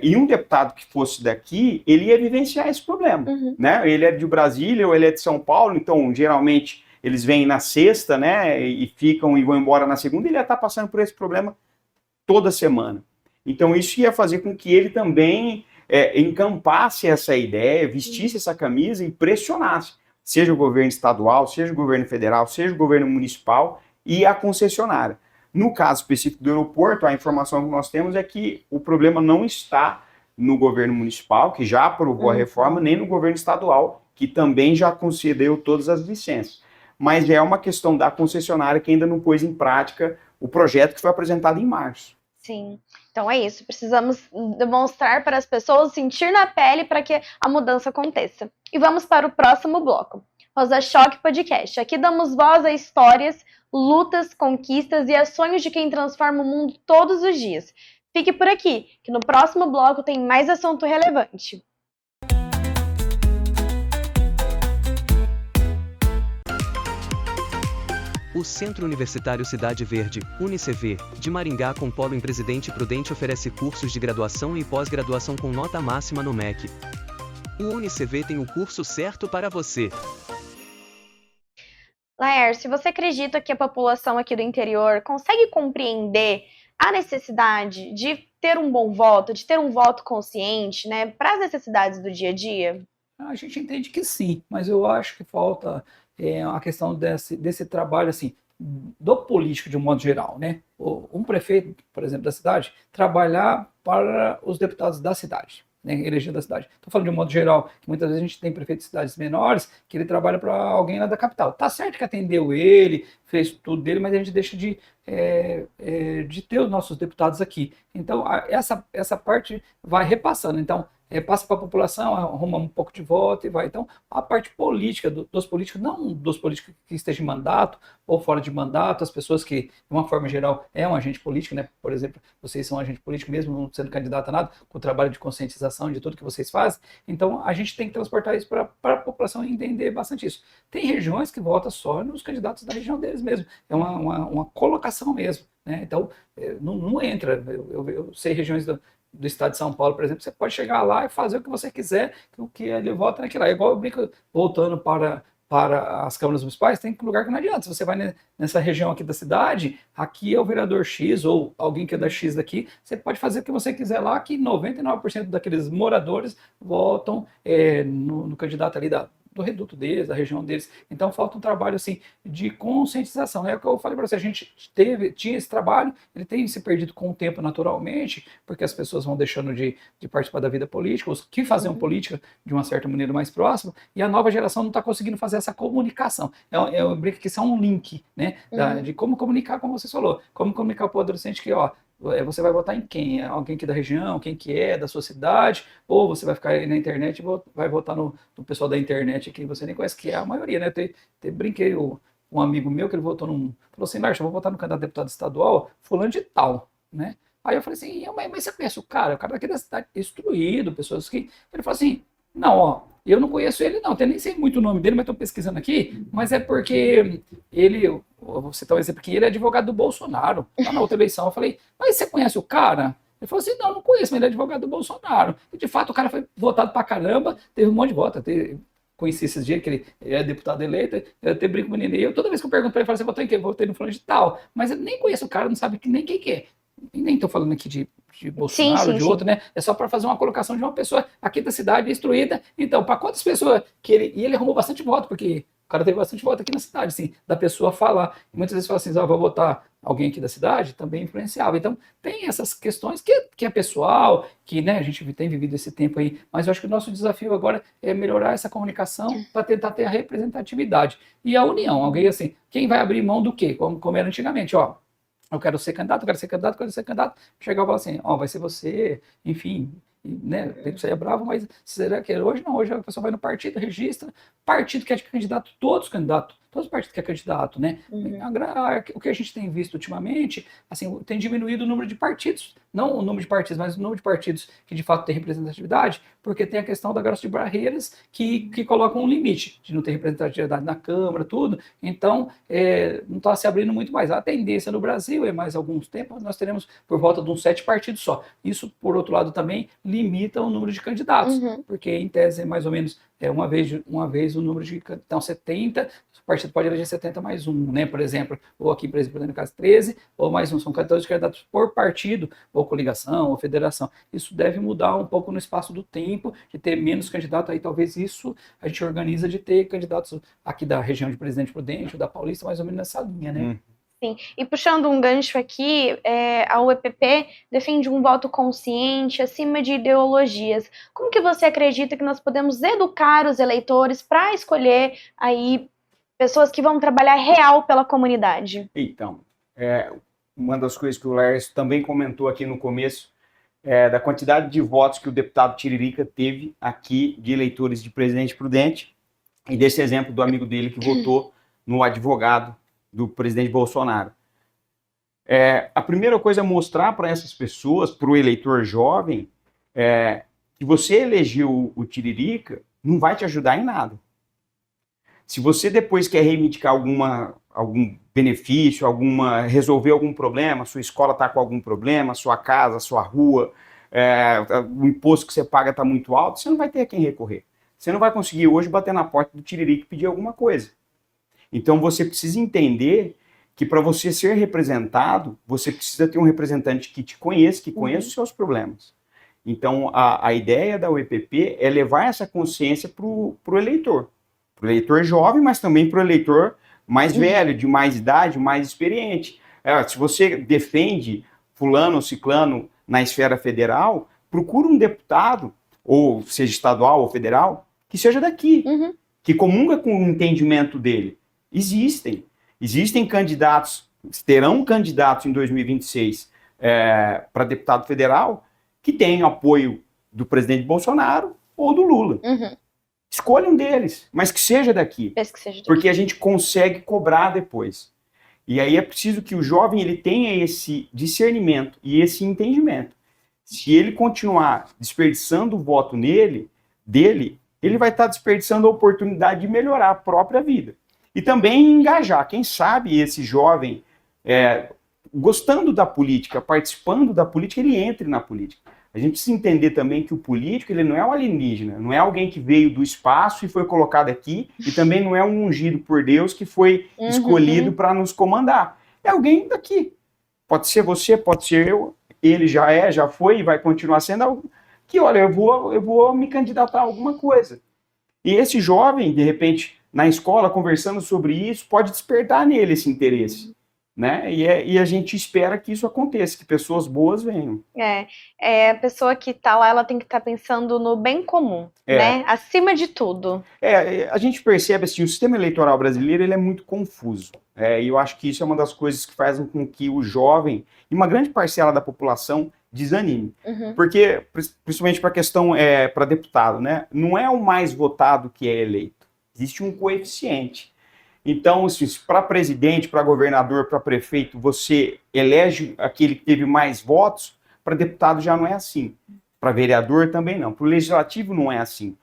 E um deputado que fosse daqui, ele ia vivenciar esse problema. Né? Ele é de Brasília ou ele é de São Paulo, então geralmente eles vêm na sexta, né, e ficam e vão embora na segunda, ele ia estar passando por esse problema toda semana. Então isso ia fazer com que ele também encampasse essa ideia, vestisse essa camisa e pressionasse, seja o governo estadual, seja o governo federal, seja o governo municipal e a concessionária. No caso específico do aeroporto, a informação que nós temos é que o problema não está no governo municipal, que já aprovou a reforma, nem no governo estadual, que também já concedeu todas as licenças. Mas é uma questão da concessionária que ainda não pôs em prática o projeto que foi apresentado em março.
Sim, então é isso. Precisamos demonstrar para as pessoas, sentir na pele para que a mudança aconteça. E vamos para o próximo bloco. Rosa Choque Podcast. Aqui damos voz a histórias, lutas, conquistas e ações de quem transforma o mundo todos os dias. Fique por aqui, que no próximo bloco tem mais assunto relevante.
O Centro Universitário Cidade Verde, UniCV, de Maringá com polo em Presidente Prudente oferece cursos de graduação e pós-graduação com nota máxima no MEC. O UniCV tem o curso certo para você.
Laércio, você acredita que a população aqui do interior consegue compreender a necessidade de ter um bom voto, de ter um voto consciente, né, para as necessidades do dia a dia?
A gente entende que sim, mas eu acho que falta a questão desse trabalho assim, do político de um modo geral, né? Um prefeito, por exemplo, da cidade, trabalhar para os deputados da cidade, né? Eleger da cidade. Estou falando de um modo geral, que muitas vezes a gente tem prefeito de cidades menores que ele trabalha para alguém lá da capital. Tá certo que atendeu ele, fez tudo dele, mas a gente deixa de ter os nossos deputados aqui. Então, essa parte vai repassando. Então, passa para a população, arruma um pouco de voto e vai. Então, a parte política dos políticos, não dos políticos que estejam em mandato ou fora de mandato, as pessoas que, de uma forma geral, é um agente político, né? Por exemplo, vocês são um agente político mesmo não sendo candidato a nada, com o trabalho de conscientização de tudo que vocês fazem. Então, a gente tem que transportar isso para a população e entender bastante isso. Tem regiões que votam só nos candidatos da região deles mesmo. É uma colocação mesmo, né? Então, não entra. Eu sei regiões do estado de São Paulo, por exemplo, você pode chegar lá e fazer o que você quiser, o que ele vota naquilo lá. É igual eu brinco, voltando para as câmaras municipais, tem lugar que não adianta. Se você vai nessa região aqui da cidade, aqui é o vereador X ou alguém que é da X daqui, você pode fazer o que você quiser lá, que 99% daqueles moradores votam no candidato ali do reduto deles, da região deles. Então falta um trabalho assim de conscientização, né? É o que eu falei para você, a gente tinha esse trabalho, ele tem se perdido com o tempo naturalmente, porque as pessoas vão deixando de participar da vida política, os que faziam política de uma certa maneira mais próxima, e a nova geração não está conseguindo fazer essa comunicação. Eu brinco que isso é um link, né? De como comunicar, como você falou, como comunicar para o adolescente que, ó, você vai votar em quem? Alguém aqui da região, quem que é, da sua cidade, ou você vai ficar aí na internet e vai votar no pessoal da internet que você nem conhece, que é a maioria, né? Eu brinquei, um amigo meu que ele votou falou assim, Lárcio, eu vou votar no candidato a deputado estadual, fulano de tal, né? Aí eu falei assim, mas você conhece o cara daqui da cidade, instruído, pessoas que... Ele falou assim, não, ó, eu não conheço ele não, eu nem sei muito o nome dele, mas estou pesquisando aqui, mas é porque ele, vou citar um exemplo aqui, ele é advogado do Bolsonaro, lá na outra eleição. Eu falei, mas você conhece o cara? Ele falou assim, não conheço, mas ele é advogado do Bolsonaro. E de fato o cara foi votado pra caramba, teve um monte de voto, conheci esses dias que ele é deputado eleito, eu até brinco com o menino, e toda vez que eu pergunto pra ele, eu falo, você votou em quem? Eu votei no fulano de tal, mas eu nem conheço o cara, não sabe nem quem que é. E nem estou falando aqui de Bolsonaro, sim, outro, né? É só para fazer uma colocação de uma pessoa aqui da cidade instruída. Então, para quantas pessoas que ele arrumou bastante voto, porque o cara teve bastante voto aqui na cidade, assim, da pessoa falar. E muitas vezes fala assim, vou votar alguém aqui da cidade, também influenciava. Então, tem essas questões que é pessoal, que, né, a gente tem vivido esse tempo aí, mas eu acho que o nosso desafio agora é melhorar essa comunicação para tentar ter a representatividade. E a união, alguém assim, quem vai abrir mão do quê? Como era antigamente, ó. Eu quero ser candidato, eu quero ser candidato, eu quero ser candidato. Chegar e falar assim, ó, vai ser você, enfim, né? Isso aí é bravo, mas será que hoje não? Hoje a pessoa vai no partido, registra, partido que é de candidato, todos os partidos que é candidato, né? O que a gente tem visto ultimamente, assim, tem diminuído o número de partidos, não o número de partidos, mas o número de partidos que de fato tem representatividade, porque tem a questão da grossa de barreiras que colocam um limite de não ter representatividade na Câmara, tudo. Então, não está se abrindo muito mais. A tendência no Brasil é mais alguns tempos, nós teremos por volta de uns 7 partidos só. Isso, por outro lado, também limita o número de candidatos, porque em tese é mais ou menos uma vez o número de candidatos, então 70, o partido pode eleger 70 mais um, né, por exemplo, ou aqui, por exemplo, no caso 13, ou mais um, são 14 candidatos por partido, ou coligação, ou federação. Isso deve mudar um pouco no espaço do tempo, de ter menos candidatos, aí talvez isso a gente organiza de ter candidatos aqui da região de Presidente Prudente, ou da Paulista, mais ou menos nessa linha, né?
Sim, e puxando um gancho aqui, a UEPP defende um voto consciente acima de ideologias. Como que você acredita que nós podemos educar os eleitores para escolher aí pessoas que vão trabalhar real pela comunidade?
Então, uma das coisas que o Lércio também comentou aqui no começo, da quantidade de votos que o deputado Tiririca teve aqui de eleitores de Presidente Prudente, e desse exemplo do amigo dele que votou no advogado do presidente Bolsonaro. A primeira coisa é mostrar para essas pessoas, para o eleitor jovem, que você elegeu o Tiririca não vai te ajudar em nada. Se você depois quer reivindicar algum benefício, resolver algum problema, sua escola está com algum problema, sua casa, sua rua, o imposto que você paga está muito alto, você não vai ter a quem recorrer. Você não vai conseguir hoje bater na porta do Tiririca e pedir alguma coisa. Então você precisa entender que para você ser representado, você precisa ter um representante que te conheça, que conheça os seus problemas. Então a ideia da UEPP é levar essa consciência para o eleitor. Para o eleitor jovem, mas também para o eleitor mais velho, de mais idade, mais experiente. Se você defende fulano ou ciclano na esfera federal, procura um deputado, ou seja estadual ou federal, que seja daqui, que comunga com o entendimento dele. Existem candidatos, terão candidatos em 2026 para deputado federal que têm apoio do presidente Bolsonaro ou do Lula. Escolha um deles, mas que seja daqui. Porque a gente consegue cobrar depois. E aí é preciso que o jovem ele tenha esse discernimento e esse entendimento. Se ele continuar desperdiçando o voto dele, ele vai estar desperdiçando a oportunidade de melhorar a própria vida. E também engajar. Quem sabe esse jovem, gostando da política, participando da política, ele entre na política. A gente precisa entender também que o político ele não é um alienígena, não é alguém que veio do espaço e foi colocado aqui, e também não é um ungido por Deus que foi escolhido para nos comandar. É alguém daqui. Pode ser você, pode ser eu, ele já foi e vai continuar sendo algo que, olha, eu vou me candidatar a alguma coisa. E esse jovem, de repente, na escola, conversando sobre isso, pode despertar nele esse interesse. Né? E a gente espera que isso aconteça, que pessoas boas venham.
A pessoa que está lá, ela tem que estar pensando no bem comum, né? Acima de tudo.
A gente percebe assim, o sistema eleitoral brasileiro ele é muito confuso. E eu acho que isso é uma das coisas que faz com que o jovem e uma grande parcela da população desanime. Porque, principalmente para a questão para deputado, né? Não é o mais votado que é eleito. Existe um coeficiente. Então, para presidente, para governador, para prefeito, você elege aquele que teve mais votos, para deputado já não é assim. Para vereador também não. Para o legislativo não é assim.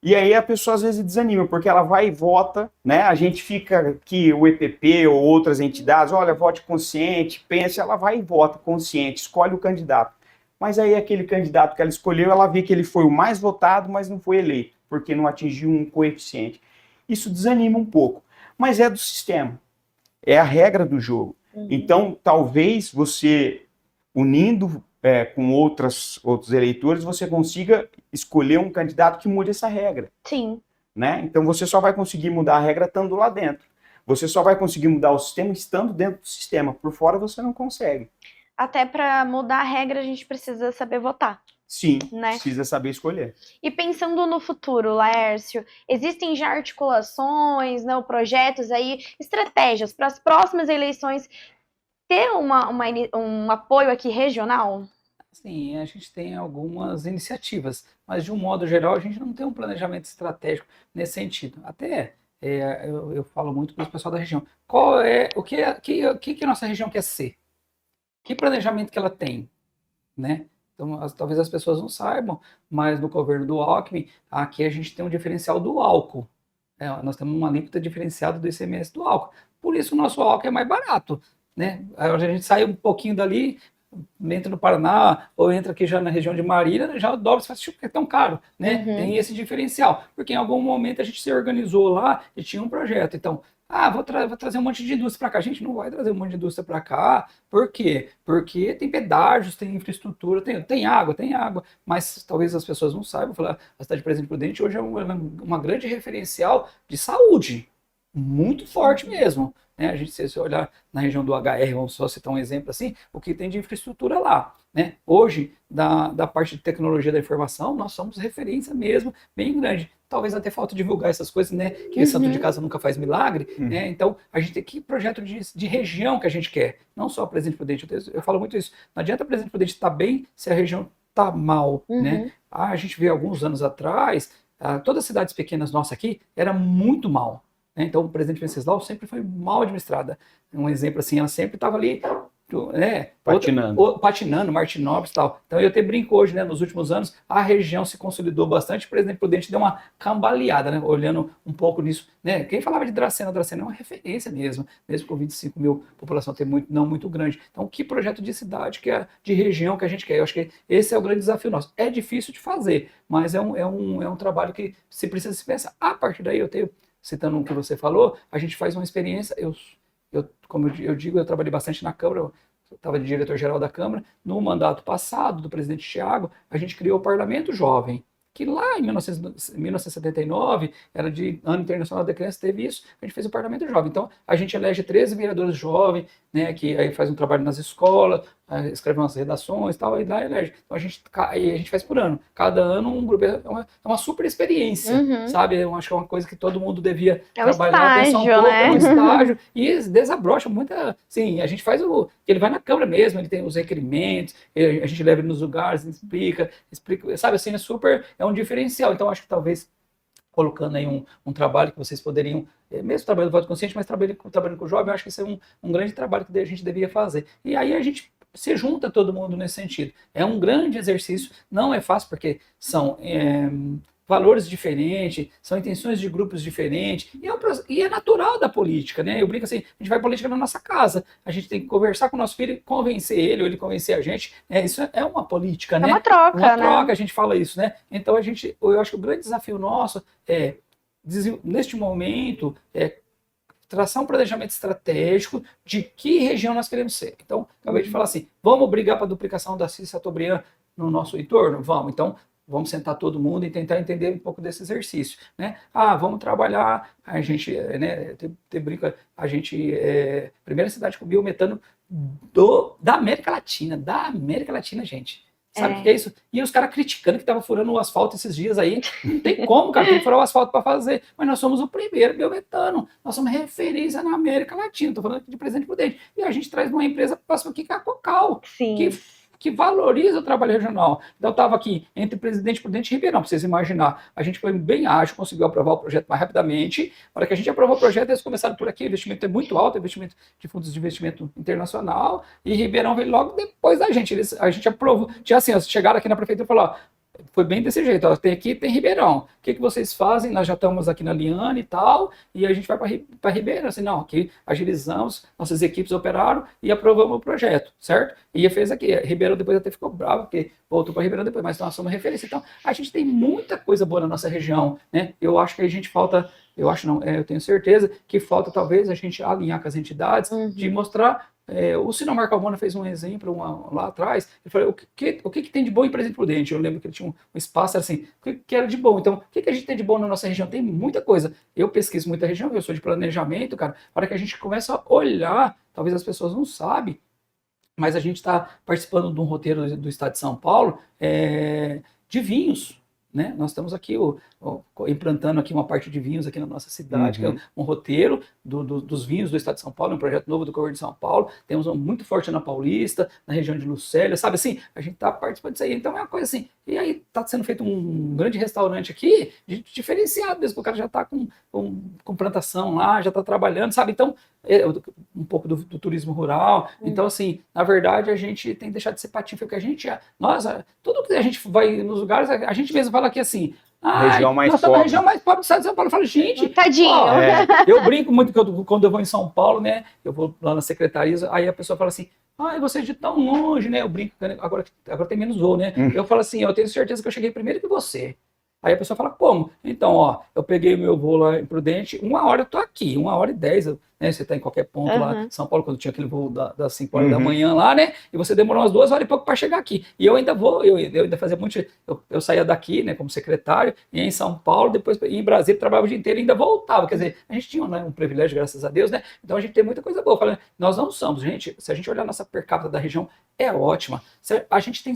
E aí a pessoa às vezes desanima, porque ela vai e vota, né? A gente fica aqui, o EPP ou outras entidades, olha, vote consciente, pense, ela vai e vota consciente, escolhe o candidato. Mas aí aquele candidato que ela escolheu, ela vê que ele foi o mais votado, mas não foi eleito, porque não atingiu um coeficiente. Isso desanima um pouco. Mas é do sistema, é a regra do jogo. Então, talvez você, unindo com outros eleitores, você consiga escolher um candidato que mude essa regra.
Sim.
Né? Então, você só vai conseguir mudar a regra estando lá dentro. Você só vai conseguir mudar o sistema estando dentro do sistema. Por fora, você não consegue.
Até para mudar a regra, a gente precisa saber votar.
Sim,
né?
Precisa saber escolher.
E pensando no futuro, Laércio, existem já articulações, né, projetos aí, estratégias para as próximas eleições ter um apoio aqui regional?
Sim, a gente tem algumas iniciativas, mas de um modo geral a gente não tem um planejamento estratégico nesse sentido. Até eu falo muito para o pessoal da região. O que a nossa região quer ser? Que planejamento que ela tem, né? Então, talvez as pessoas não saibam, mas no governo do Alckmin, aqui a gente tem um diferencial do álcool. Nós temos uma alíquota diferenciada do ICMS do álcool. Por isso o nosso álcool é mais barato. Né? A gente sai um pouquinho dali, entra no Paraná, ou entra aqui já na região de Marília, já dobra, você fala, é tão caro. Né? Tem esse diferencial. Porque em algum momento a gente se organizou lá e tinha um projeto. Então, vou trazer um monte de indústria para cá. A gente não vai trazer um monte de indústria para cá. Por quê? Porque tem pedágios, tem infraestrutura, tem água, mas talvez as pessoas não saibam. Falar, a cidade de Presidente Prudente hoje é uma grande referencial de saúde, muito forte mesmo. Né? A gente, se olhar na região do HR, vamos só citar um exemplo assim, o que tem de infraestrutura lá. Né? Hoje, da parte de tecnologia da informação, nós somos referência mesmo, bem grande. Talvez até falta divulgar essas coisas, né? Que santo de casa nunca faz milagre. Né? Então, a gente tem que projeto de região que a gente quer. Não só Presidente Prudente. Eu falo muito isso. Não adianta o Presidente Prudente estar bem se a região está mal. Né? A gente vê alguns anos atrás, todas as cidades pequenas nossas aqui era muito mal. Né? Então, o Presidente Venceslau sempre foi mal administrada. Um exemplo assim, ela sempre estava ali né,
Patinando.
Martinópolis e tal. Então eu até brinco hoje, né, nos últimos anos, a região se consolidou bastante, o Presidente Prudente deu uma cambaleada, né, olhando um pouco nisso, né, quem falava de Dracena é uma referência mesmo com 25 mil, população ter não muito grande. Então, que projeto de cidade, de região que a gente quer? Eu acho que esse é o grande desafio nosso. É difícil de fazer, mas é um trabalho que se precisa se pensar. A partir daí, citando o que você falou, a gente faz uma experiência, como eu digo, eu trabalhei bastante na Câmara, eu estava de diretor-geral da Câmara, no mandato passado do presidente Thiago, a gente criou o Parlamento Jovem, que lá em 1979, era de Ano Internacional da Criança, teve isso, a gente fez o Parlamento Jovem. Então, a gente elege 13 vereadores jovens, né, que aí faz um trabalho nas escolas, escreve umas redações e tal, e lá elege. Então, a gente faz por ano. Cada ano um grupo, é uma super experiência, sabe? Eu acho que é uma coisa que todo mundo devia trabalhar,
estágio,
pensar um pouco,
né?
é um estágio, e desabrocha muita, sim, a gente faz ele vai na Câmara mesmo, ele tem os requerimentos, a gente leva ele nos lugares, explica, sabe, assim, é um diferencial. Então, acho que talvez colocando aí um trabalho que vocês poderiam, mesmo trabalhando do voto consciente, mas trabalhando com o jovem, eu acho que isso é um grande trabalho que a gente devia fazer. E aí a gente se junta todo mundo nesse sentido. É um grande exercício, não é fácil porque são valores diferentes, são intenções de grupos diferentes, e é natural da política, né? Eu brinco assim, a gente vai política na nossa casa, a gente tem que conversar com o nosso filho e convencer ele, ou ele convencer a gente, isso é uma política, né?
É uma troca,
uma
né?
troca, a gente fala isso, né? Então eu acho que o grande desafio nosso neste momento, traçar um planejamento estratégico de que região nós queremos ser. Então, acabei de falar assim, vamos brigar para a duplicação da Cis Chateaubriand no nosso entorno? Vamos. Então, vamos sentar todo mundo e tentar entender um pouco desse exercício, né? Vamos trabalhar, a gente, né, a gente primeira cidade com biometano da América Latina, gente. Sabe o que é isso? E os caras criticando que tava furando o asfalto esses dias aí. Não tem como, cara, tem que furar o asfalto para fazer. Mas nós somos o primeiro biometano. Nós somos referência na América Latina. Estou falando aqui de Presidente Prudente. E a gente traz uma empresa próxima aqui, que é a Cocal.
Sim.
Que valoriza o trabalho regional. Então, eu estava aqui entre Presidente Prudente e Ribeirão, para vocês imaginarem. A gente foi bem ágil, conseguiu aprovar o projeto mais rapidamente. Na hora que a gente aprovou o projeto, eles começaram por aqui, o investimento é muito alto, investimento de fundos de investimento internacional, e Ribeirão veio logo depois da gente. A gente aprovou. Tinha assim, chegaram aqui na prefeitura e falaram, foi bem desse jeito, tem aqui, tem Ribeirão. O que vocês fazem? Nós já estamos aqui na Liane e tal, e a gente vai para Ribeirão. Assim, não, aqui agilizamos, nossas equipes operaram e aprovamos o projeto, certo? E fez aqui. Ribeirão depois até ficou bravo, porque voltou para Ribeirão depois, mas nós somos referência. Então, a gente tem muita coisa boa na nossa região, né? Eu acho que a gente falta, eu tenho certeza que falta talvez a gente alinhar com as entidades, de mostrar. O Sinomar Calmona fez um exemplo lá atrás. Ele falou: o que tem de bom em Presidente Prudente? Eu lembro que ele tinha um espaço assim, o que era de bom. Então, o que a gente tem de bom na nossa região? Tem muita coisa. Eu pesquiso muita região, eu sou de planejamento, cara. A hora que a gente começa a olhar, talvez as pessoas não sabem, mas a gente está participando de um roteiro do Estado de São Paulo de vinhos. Né? Nós estamos aqui implantando aqui uma parte de vinhos aqui na nossa cidade, que é um roteiro dos vinhos do Estado de São Paulo, um projeto novo do governo de São Paulo. Temos um muito forte na Paulista, na região de Lucélia, sabe assim? A gente está participando disso aí. Então é uma coisa assim. E aí está sendo feito um grande restaurante aqui, diferenciado mesmo, o cara já está com plantação lá, já está trabalhando, sabe? Então, um pouco do turismo rural. Então, assim, na verdade, a gente tem que deixar de ser patífero, porque a gente, tudo que a gente vai nos lugares, a gente mesmo fala aqui assim,
região mais
nós somos a região mais pobre do estado de São Paulo. Eu falo, gente,
tadinho.
Eu brinco muito quando eu vou em São Paulo, né? Eu vou lá na secretaria, aí a pessoa fala assim, você é de tão longe, né? Eu brinco, agora tem menos voo, né? Eu falo assim, eu tenho certeza que eu cheguei primeiro que você. Aí a pessoa fala, como? Então, eu peguei o meu voo lá em Prudente, 1 hora eu tô aqui, 1h10, né? Você tá em qualquer ponto lá em São Paulo, quando tinha aquele voo das 5 horas da manhã lá, né? E você demorou umas 2 horas e pouco para chegar aqui. E eu ainda eu ainda fazia muito, eu saía daqui, né, como secretário, ia em São Paulo, depois ia em Brasília, trabalhava o dia inteiro e ainda voltava. Quer dizer, a gente tinha, né, um privilégio, graças a Deus, né? Então a gente tem muita coisa boa. Falando, nós não somos, gente, se a gente olhar a nossa per capita da região, é ótima. A gente tem...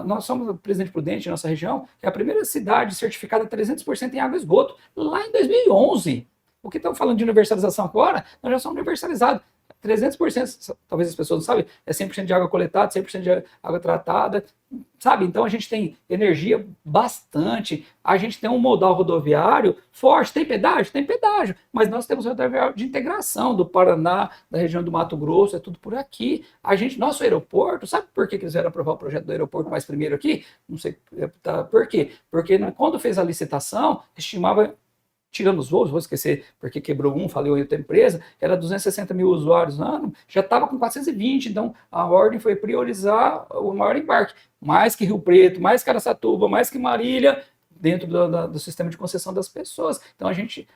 Nós somos o Presidente Prudente, nossa região, é a primeira cidade certificada 300% em água e esgoto, lá em 2011. O que estão falando de universalização agora, nós já somos universalizados. 300%, talvez as pessoas não sabem, é 100% de água coletada, 100% de água tratada, sabe? Então a gente tem energia bastante, a gente tem um modal rodoviário forte, tem pedágio, mas nós temos rodoviário de integração do Paraná, da região do Mato Grosso, é tudo por aqui. Nosso aeroporto, sabe por que eles vieram aprovar o projeto do aeroporto mais primeiro aqui? Não sei por quê. Porque quando fez a licitação, estimava, tirando os voos, vou esquecer porque quebrou faliu outra empresa, era 260 mil usuários no ano, já estava com 420, então a ordem foi priorizar o maior embarque, mais que Rio Preto, mais que Araçatuba, mais que Marília, dentro do sistema de concessão das pessoas. Então a gente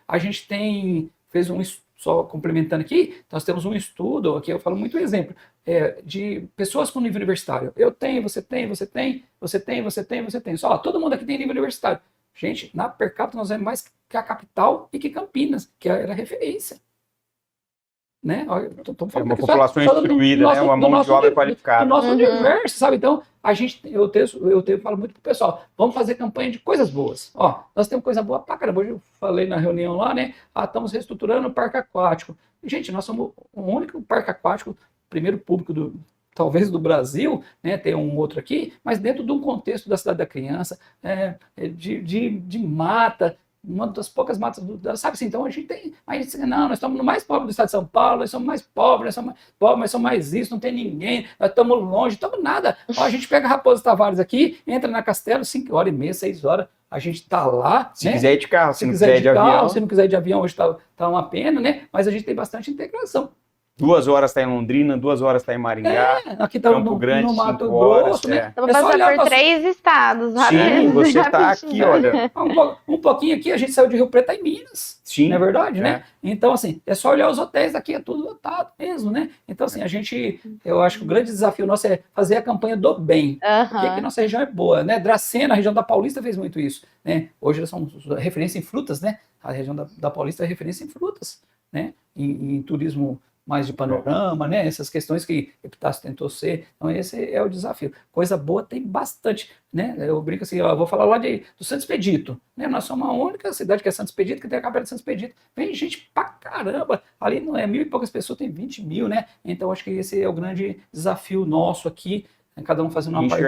fez só complementando aqui, nós temos um estudo, aqui eu falo muito exemplo, de pessoas com nível universitário. Eu tenho, você tem. Só, todo mundo aqui tem nível universitário. Gente, na per capita nós é mais que a capital e que Campinas, que era referência. Né?
É uma população instruída, né? Uma mão de obra qualificada.
Do nosso universo, sabe? Então, eu falo muito pro pessoal, vamos fazer campanha de coisas boas. Ó, nós temos coisa boa pra caramba. Hoje eu falei na reunião lá, né? Estamos reestruturando o parque aquático. Gente, nós somos o único parque aquático, primeiro público talvez do Brasil, né, tem um outro aqui, mas dentro de um contexto da cidade da criança, de mata, uma das poucas matas, sabe assim, então a gente tem, nós estamos no mais pobre do estado de São Paulo, nós somos mais pobres, mas somos mais isso, não tem ninguém, nós estamos longe, estamos nada. Ó, a gente pega Raposo Tavares aqui, entra na Castelo, 5h30, 6h, a gente está lá.
Se quiser ir de carro, se não quiser ir de avião.
Se não quiser ir de avião, hoje está uma pena, né, mas a gente tem bastante integração.
2 horas está em Londrina, 2 horas está em Maringá,
aqui tá
Campo Grande,
no Mato
5 horas,
Grosso, né?
Eu vou passar por 3 estados,
Sim, você está aqui, olha.
Um pouquinho aqui, a gente saiu de Rio Preto, tá em Minas.
Sim.
Não é verdade, né? Então, assim, é só olhar os hotéis aqui, é tudo lotado mesmo, né? Então, assim, eu acho que o grande desafio nosso é fazer a campanha do bem. Porque aqui nossa região é boa, né? Dracena, a região da Paulista fez muito isso, né? Hoje eles são referência em frutas, né? A região da Paulista é referência em frutas, né? Em turismo mais de panorama, né? Essas questões que Epitácio tentou ser. Então, esse é o desafio. Coisa boa tem bastante, né? Eu brinco assim, eu vou falar lá do Santo Expedito, né? Nós somos a única cidade que é Santo Expedito, que tem a capela de Santo Expedito. Vem gente pra caramba. Ali não é 1.000 e poucas pessoas, tem 20 mil, né? Então, acho que esse é o grande desafio nosso aqui, né? Cada um fazendo uma parte.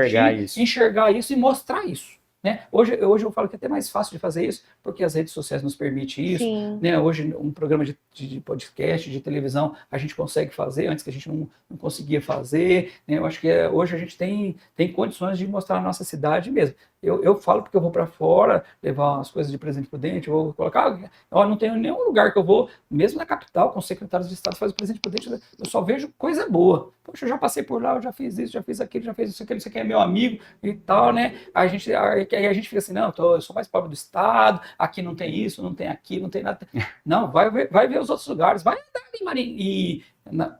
Enxergar isso e mostrar isso. Né? Hoje eu falo que é até mais fácil de fazer isso, porque as redes sociais nos permitem isso. Né? Hoje, um programa de podcast, de televisão, a gente consegue fazer, antes que a gente não conseguia fazer. Né? Eu acho que hoje a gente tem condições de mostrar a nossa cidade mesmo. Eu falo porque eu vou para fora, levar as coisas de Presidente Prudente, eu vou colocar. Não tenho nenhum lugar que eu vou, mesmo na capital, com secretários de Estado, faz o Presidente Prudente, eu só vejo coisa boa. Poxa, eu já passei por lá, eu já fiz isso, já fiz aquilo, já fiz isso aqui é meu amigo e tal, né? Aí a gente fica assim, não, eu sou mais pobre do Estado, aqui não tem isso, não tem aquilo, não tem nada. Não, vai ver os outros lugares, vai andar em Maringá,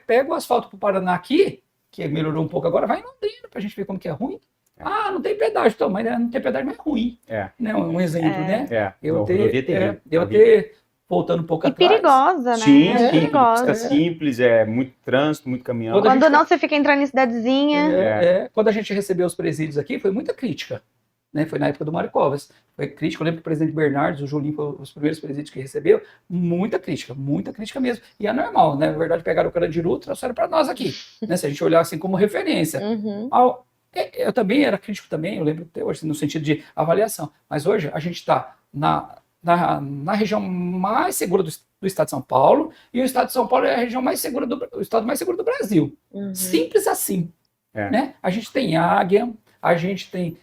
pega o asfalto pro Paraná aqui, que melhorou um pouco agora, vai em Londrina pra gente ver como que é ruim. Não tem pedágio, então, mas não tem pedágio, mas é ruim. Né? Um exemplo, né? Eu ter voltando um pouco atrás.
E perigosa, né?
Sim, pista simples, muito trânsito, muito caminhão.
Quando não, você fica entrando em cidadezinha.
Quando a gente recebeu os presídios aqui, foi muita crítica. Né? Foi na época do Mário Covas. Foi crítica, eu lembro que o presidente Bernardes, o Julinho, foi os primeiros presídios que recebeu, muita crítica mesmo. E é normal, né? Na verdade, pegaram o Carandiru e trouxeram para nós aqui. Né? Se a gente olhar assim como referência. Eu também era crítico também, eu lembro até hoje, no sentido de avaliação. Mas hoje a gente está na região mais segura do estado de São Paulo, e o estado de São Paulo é a região mais segura o estado mais seguro do Brasil. Simples assim. Né? A gente tem águia, a gente tem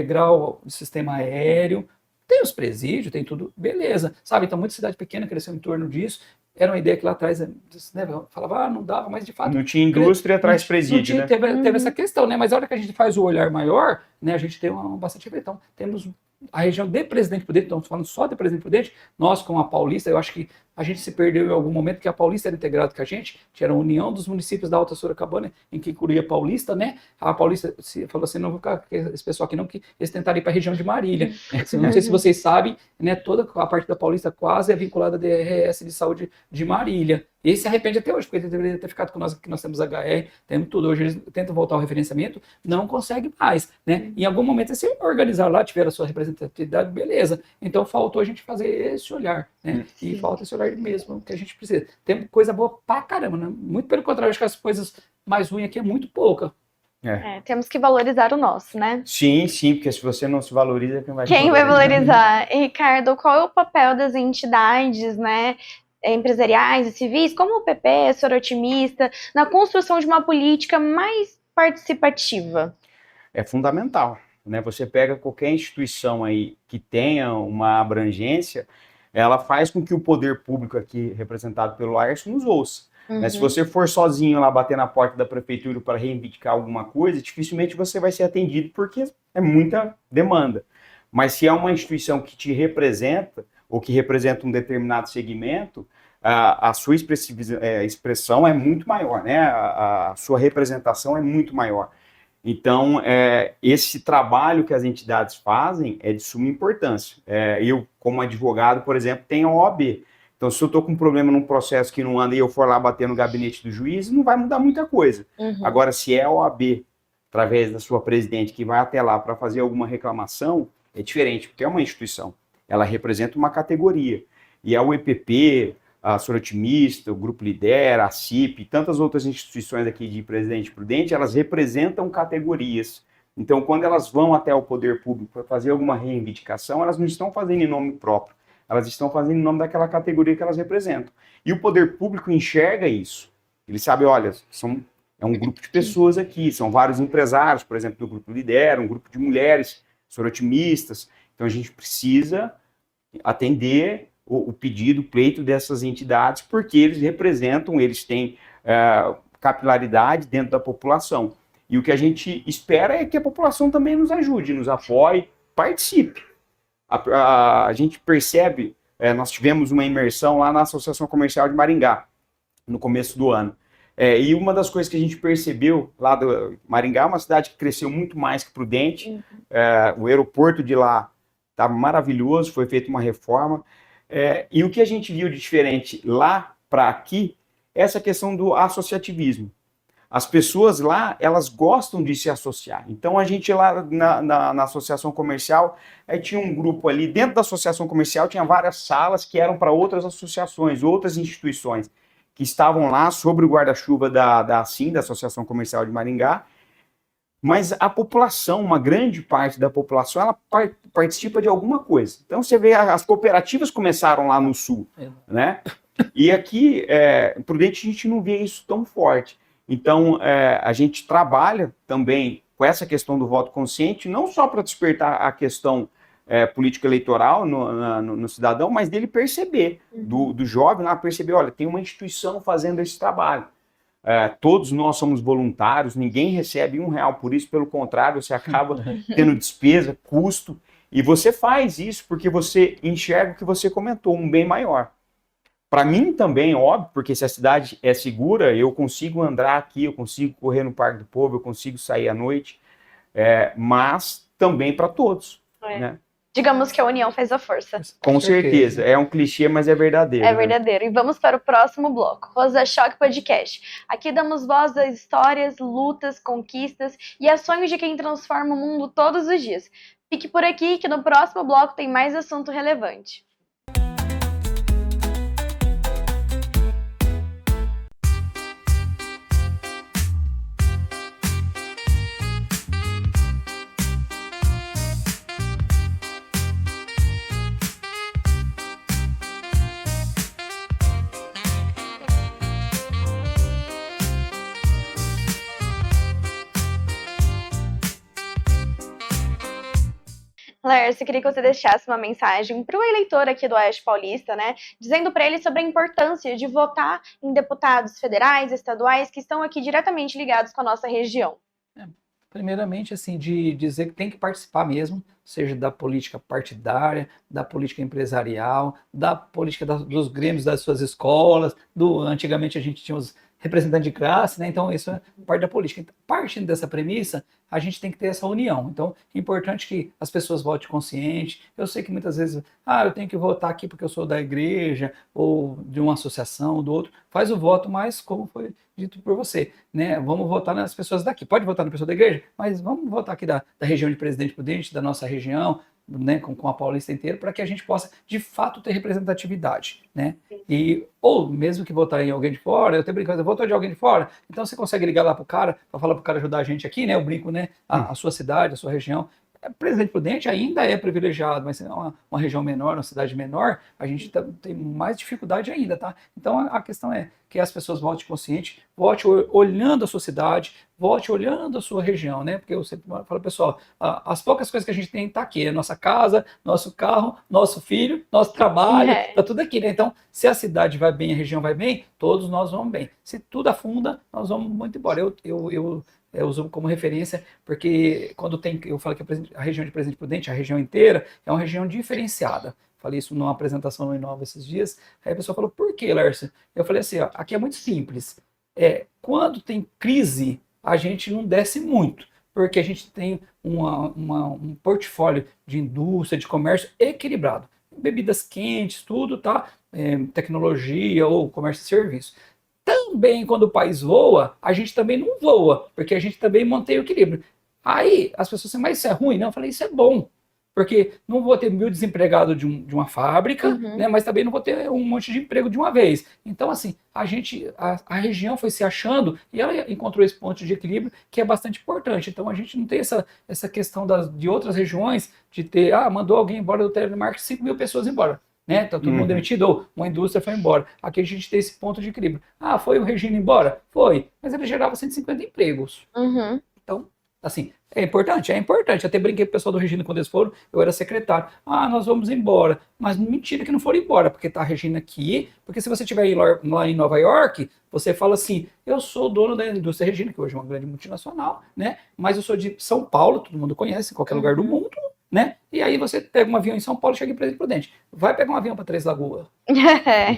grau de sistema aéreo, tem os presídios, tem tudo, beleza. Sabe? Então, muita cidade pequena cresceu em torno disso. Era uma ideia que lá atrás, né, falava, não dava, mas de fato...
Não tinha indústria, traz presídio, né?
Teve essa questão, né? Mas a hora que a gente faz o olhar maior, né, a gente tem bastante... Então, temos a região de Presidente Prudente, estamos falando só de Presidente Prudente, nós com a Paulista, eu acho que a gente se perdeu em algum momento, que a Paulista era integrada com a gente, que era a união dos municípios da Alta Sorocabana, em que incluía a Paulista, né? A Paulista falou assim, não vou ficar com esse pessoal aqui não, que eles tentaram ir para a região de Marília. Não sei se vocês sabem, né? Toda a parte da Paulista quase é vinculada à DRS de saúde de Marília. E se arrepende até hoje, porque ele deveria ter ficado com nós, que nós temos HR, temos tudo. Hoje eles tentam voltar ao referenciamento, não consegue mais, né? Em algum momento, se organizar lá, tiver a sua representatividade, beleza. Então, faltou a gente fazer esse olhar, né? E falta esse olhar mesmo que a gente precisa. Tem coisa boa pra caramba, né? Muito pelo contrário, acho que as coisas mais ruins aqui é muito pouca.
Temos que valorizar o nosso, né?
Sim, sim, porque se você não se valoriza, quem vai te
Quem vai
valorizar?
valorizar? E, Ricardo, qual é o papel das entidades, né, empresariais e civis, como o PP, Soro Otimista, na construção de uma política mais participativa?
É fundamental, né? Você pega qualquer instituição aí que tenha uma abrangência, ela faz com que o poder público aqui, representado pelo Laércio, nos ouça. Né? Se você for sozinho lá bater na porta da prefeitura para reivindicar alguma coisa, dificilmente você vai ser atendido porque é muita demanda. Mas se é uma instituição que te representa, ou que representa um determinado segmento, a sua expressão é muito maior, né? A sua representação é muito maior. Então, esse trabalho que as entidades fazem é de suma importância. Eu, como advogado, por exemplo, tenho a OAB. Então, se eu estou com um problema num processo que não anda e eu for lá bater no gabinete do juiz, não vai mudar muita coisa. Agora, se é a OAB, através da sua presidente, que vai até lá para fazer alguma reclamação, é diferente, porque é uma instituição. Ela representa uma categoria. E a UEPP, a Soro Otimista, o Grupo Lidera, a CIP e tantas outras instituições aqui de Presidente Prudente, elas representam categorias. Então, quando elas vão até o poder público para fazer alguma reivindicação, elas não estão fazendo em nome próprio. Elas estão fazendo em nome daquela categoria que elas representam. E o poder público enxerga isso. Ele sabe, olha, é um grupo de pessoas aqui, são vários empresários, por exemplo, do Grupo Lidera, um grupo de mulheres sorotimistas. Então a gente precisa atender o pedido, o pleito dessas entidades, porque eles representam, eles têm capilaridade dentro da população. E o que a gente espera é que a população também nos ajude, nos apoie, participe. A gente percebe, nós tivemos uma imersão lá na Associação Comercial de Maringá, no começo do ano. E uma das coisas que a gente percebeu lá do Maringá é uma cidade que cresceu muito mais que Prudente. O aeroporto de lá está maravilhoso, foi feita uma reforma. E o que a gente viu de diferente lá para aqui é essa questão do associativismo. As pessoas lá, elas gostam de se associar. Então, a gente lá na associação comercial, tinha um grupo ali, dentro da associação comercial, tinha várias salas que eram para outras associações, outras instituições, que estavam lá sobre o guarda-chuva da Associação Comercial de Maringá. Mas a população, uma grande parte da população, ela participa de alguma coisa. Então, você vê, as cooperativas começaram lá no Sul, né? E aqui, em Prudente, a gente não vê isso tão forte. Então, a gente trabalha também com essa questão do voto consciente, não só para despertar a questão política eleitoral no cidadão, mas dele perceber, do jovem lá perceber, olha, tem uma instituição fazendo esse trabalho. Todos nós somos voluntários, ninguém recebe R$1 por isso, pelo contrário, você acaba tendo despesa, custo, e você faz isso porque você enxerga o que você comentou, um bem maior. Para mim também, óbvio, porque se a cidade é segura, eu consigo andar aqui, eu consigo correr no Parque do Povo, eu consigo sair à noite, mas também para todos. Né?
Digamos que a união faz a força.
Com certeza. É um clichê, mas é verdadeiro.
É verdadeiro. Né? E vamos para o próximo bloco, Rosa Choque Podcast. Aqui damos voz às histórias, lutas, conquistas e a sonhos de quem transforma o mundo todos os dias. Fique por aqui que no próximo bloco tem mais assunto relevante. Laércio, eu queria que você deixasse uma mensagem para o eleitor aqui do Oeste Paulista, né? Dizendo para ele sobre a importância de votar em deputados federais, estaduais, que estão aqui diretamente ligados com a nossa região.
Primeiramente, assim, de dizer que tem que participar mesmo, seja da política partidária, da política empresarial, da política dos grêmios das suas escolas, antigamente a gente tinha os representantes de classe, né? Então isso é parte da política. Então, partindo dessa premissa, a gente tem que ter essa união. Então, é importante que as pessoas votem consciente. Eu sei que muitas vezes, eu tenho que votar aqui porque eu sou da igreja, ou de uma associação, ou do outro. Faz o voto, mas como foi dito por você, né? Vamos votar nas pessoas daqui. Pode votar na pessoa da igreja, mas vamos votar aqui da região de Presidente Prudente, da nossa região, né, com a Paulista inteira, para que a gente possa, de fato, ter representatividade, né? Ou mesmo que votar em alguém de fora, eu tenho brincando, eu voto de alguém de fora, então você consegue ligar lá pro cara, para falar pro cara ajudar a gente aqui, né? Eu brinco, né? A sua cidade, a sua região. Presidente Prudente ainda é privilegiado, mas se é uma região menor, uma cidade menor, a gente tem mais dificuldade ainda, tá? Então a questão é que as pessoas votem consciente, vote olhando a sua cidade, vote olhando a sua região, né? Porque eu sempre falo, pessoal, as poucas coisas que a gente tem tá aqui, é nossa casa, nosso carro, nosso filho, nosso trabalho, tá tudo aqui, né? Então, se a cidade vai bem, a região vai bem, todos nós vamos bem. Se tudo afunda, nós vamos muito embora. Eu uso como referência, porque quando eu falo que a região de Presidente Prudente, a região inteira, é uma região diferenciada. Falei isso numa apresentação no Inova esses dias, aí a pessoa falou, por que, Lércio? Eu falei assim, ó, aqui é muito simples. Quando tem crise, a gente não desce muito, porque a gente tem um portfólio de indústria, de comércio equilibrado. Bebidas quentes, tudo, tá? Tecnologia ou comércio e serviço. Também, quando o país voa, a gente também não voa, porque a gente também mantém o equilíbrio. Aí, as pessoas dizem, mas isso é ruim? Não, eu falei, isso é bom, porque não vou ter 1.000 desempregados de uma fábrica, né, mas também não vou ter um monte de emprego de uma vez. Então, assim, a região foi se achando e ela encontrou esse ponto de equilíbrio que é bastante importante. Então, a gente não tem essa questão de outras regiões de ter, mandou alguém embora do telemarketing, 5.000 pessoas embora. Né? Tá todo mundo demitido, ou uma indústria foi embora. Aqui a gente tem esse ponto de equilíbrio. Foi o Regina embora? Foi, mas ele gerava 150 empregos. Então, assim, é importante. Até brinquei com o pessoal do Regina quando eles foram, eu era secretário. Nós vamos embora. Mas mentira que não foram embora, porque tá a Regina aqui, porque se você estiver lá em Nova York, você fala assim, eu sou dono da indústria Regina, que hoje é uma grande multinacional, né? Mas eu sou de São Paulo, todo mundo conhece, em qualquer lugar do mundo, né? E aí você pega um avião em São Paulo e chega em Presidente Prudente. Vai pegar um avião para Três Lagoas?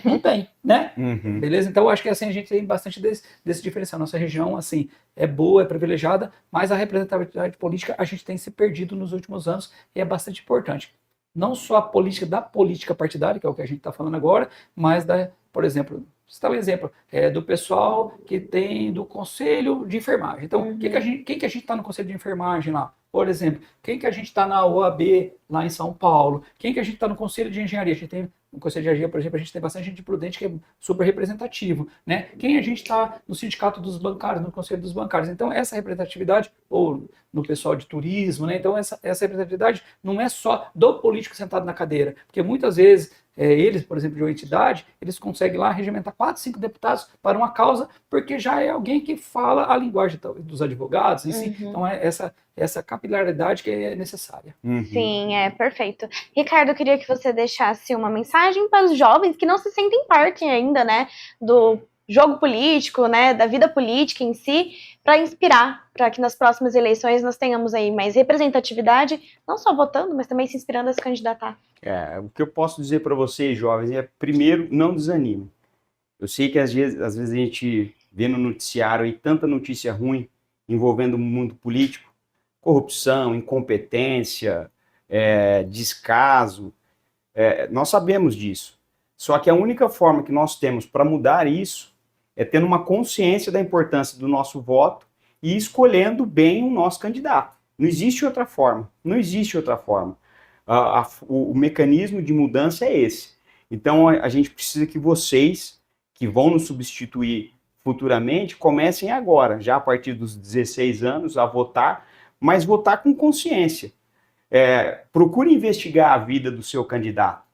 Não tem, né? Beleza? Então eu acho que assim a gente tem bastante desse diferencial. Nossa região, assim, é boa, é privilegiada, mas a representatividade política a gente tem se perdido nos últimos anos e é bastante importante. Não só a política da política partidária, que é o que a gente está falando agora, mas por exemplo, você dá um exemplo do pessoal que tem do Conselho de Enfermagem. Então, quem que a gente está no Conselho de Enfermagem lá? Por exemplo, quem que a gente está na OAB lá em São Paulo? Quem que a gente está no Conselho de Engenharia? A gente tem no Conselho de Engenharia, por exemplo, a gente tem bastante gente de Prudente que é super representativo, né? Quem a gente está no Sindicato dos Bancários, no Conselho dos Bancários? Então, essa representatividade, ou no pessoal de turismo, né? Então, essa representatividade não é só do político sentado na cadeira, porque muitas vezes eles, por exemplo, de uma entidade, eles conseguem lá regimentar 4, 5 deputados para uma causa, porque já é alguém que fala a linguagem dos advogados, então é essa capilaridade que é necessária.
Sim, perfeito. Ricardo, eu queria que você deixasse uma mensagem para os jovens que não se sentem parte ainda, né, do jogo político, né, da vida política em si, para inspirar, para que nas próximas eleições nós tenhamos aí mais representatividade, não só votando, mas também se inspirando a se candidatar.
O que eu posso dizer para vocês, jovens, é, primeiro, não desanime. Eu sei que às vezes a gente vê no noticiário aí tanta notícia ruim envolvendo o mundo político, corrupção, incompetência, descaso, nós sabemos disso. Só que a única forma que nós temos para mudar isso é tendo uma consciência da importância do nosso voto e escolhendo bem o nosso candidato. Não existe outra forma. Não existe outra forma. O mecanismo de mudança é esse. Então, a gente precisa que vocês, que vão nos substituir futuramente, comecem agora, já a partir dos 16 anos, a votar, mas votar com consciência. Procure investigar a vida do seu candidato.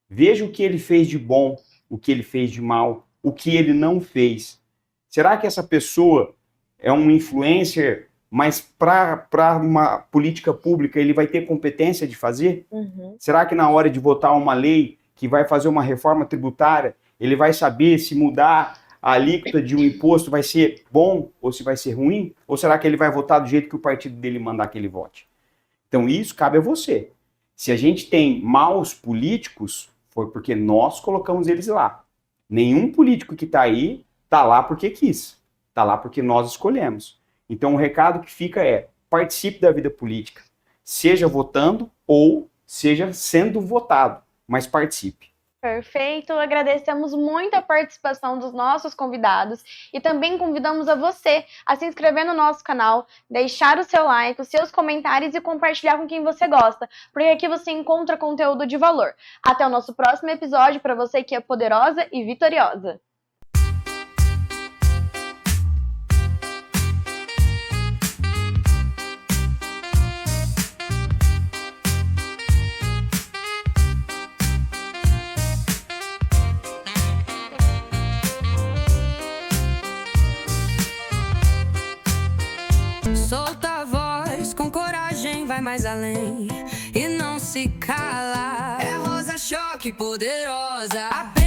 Veja o que ele fez de bom, o que ele fez de mal, o que ele não fez. Será que essa pessoa é um influencer, mas para uma política pública ele vai ter competência de fazer? Será que na hora de votar uma lei que vai fazer uma reforma tributária, ele vai saber se mudar a alíquota de um imposto vai ser bom ou se vai ser ruim? Ou será que ele vai votar do jeito que o partido dele mandar que ele vote? Então isso cabe a você. Se a gente tem maus políticos, foi porque nós colocamos eles lá. Nenhum político que está aí está lá porque quis. Está lá porque nós escolhemos. Então o recado que fica é, participe da vida política. Seja votando ou seja sendo votado, mas participe.
Perfeito, agradecemos muito a participação dos nossos convidados e também convidamos a você a se inscrever no nosso canal, deixar o seu like, os seus comentários e compartilhar com quem você gosta, porque aqui você encontra conteúdo de valor. Até o nosso próximo episódio para você que é poderosa e vitoriosa!
Solta a voz, com coragem vai mais além e não se cala. É Rosa Choque poderosa.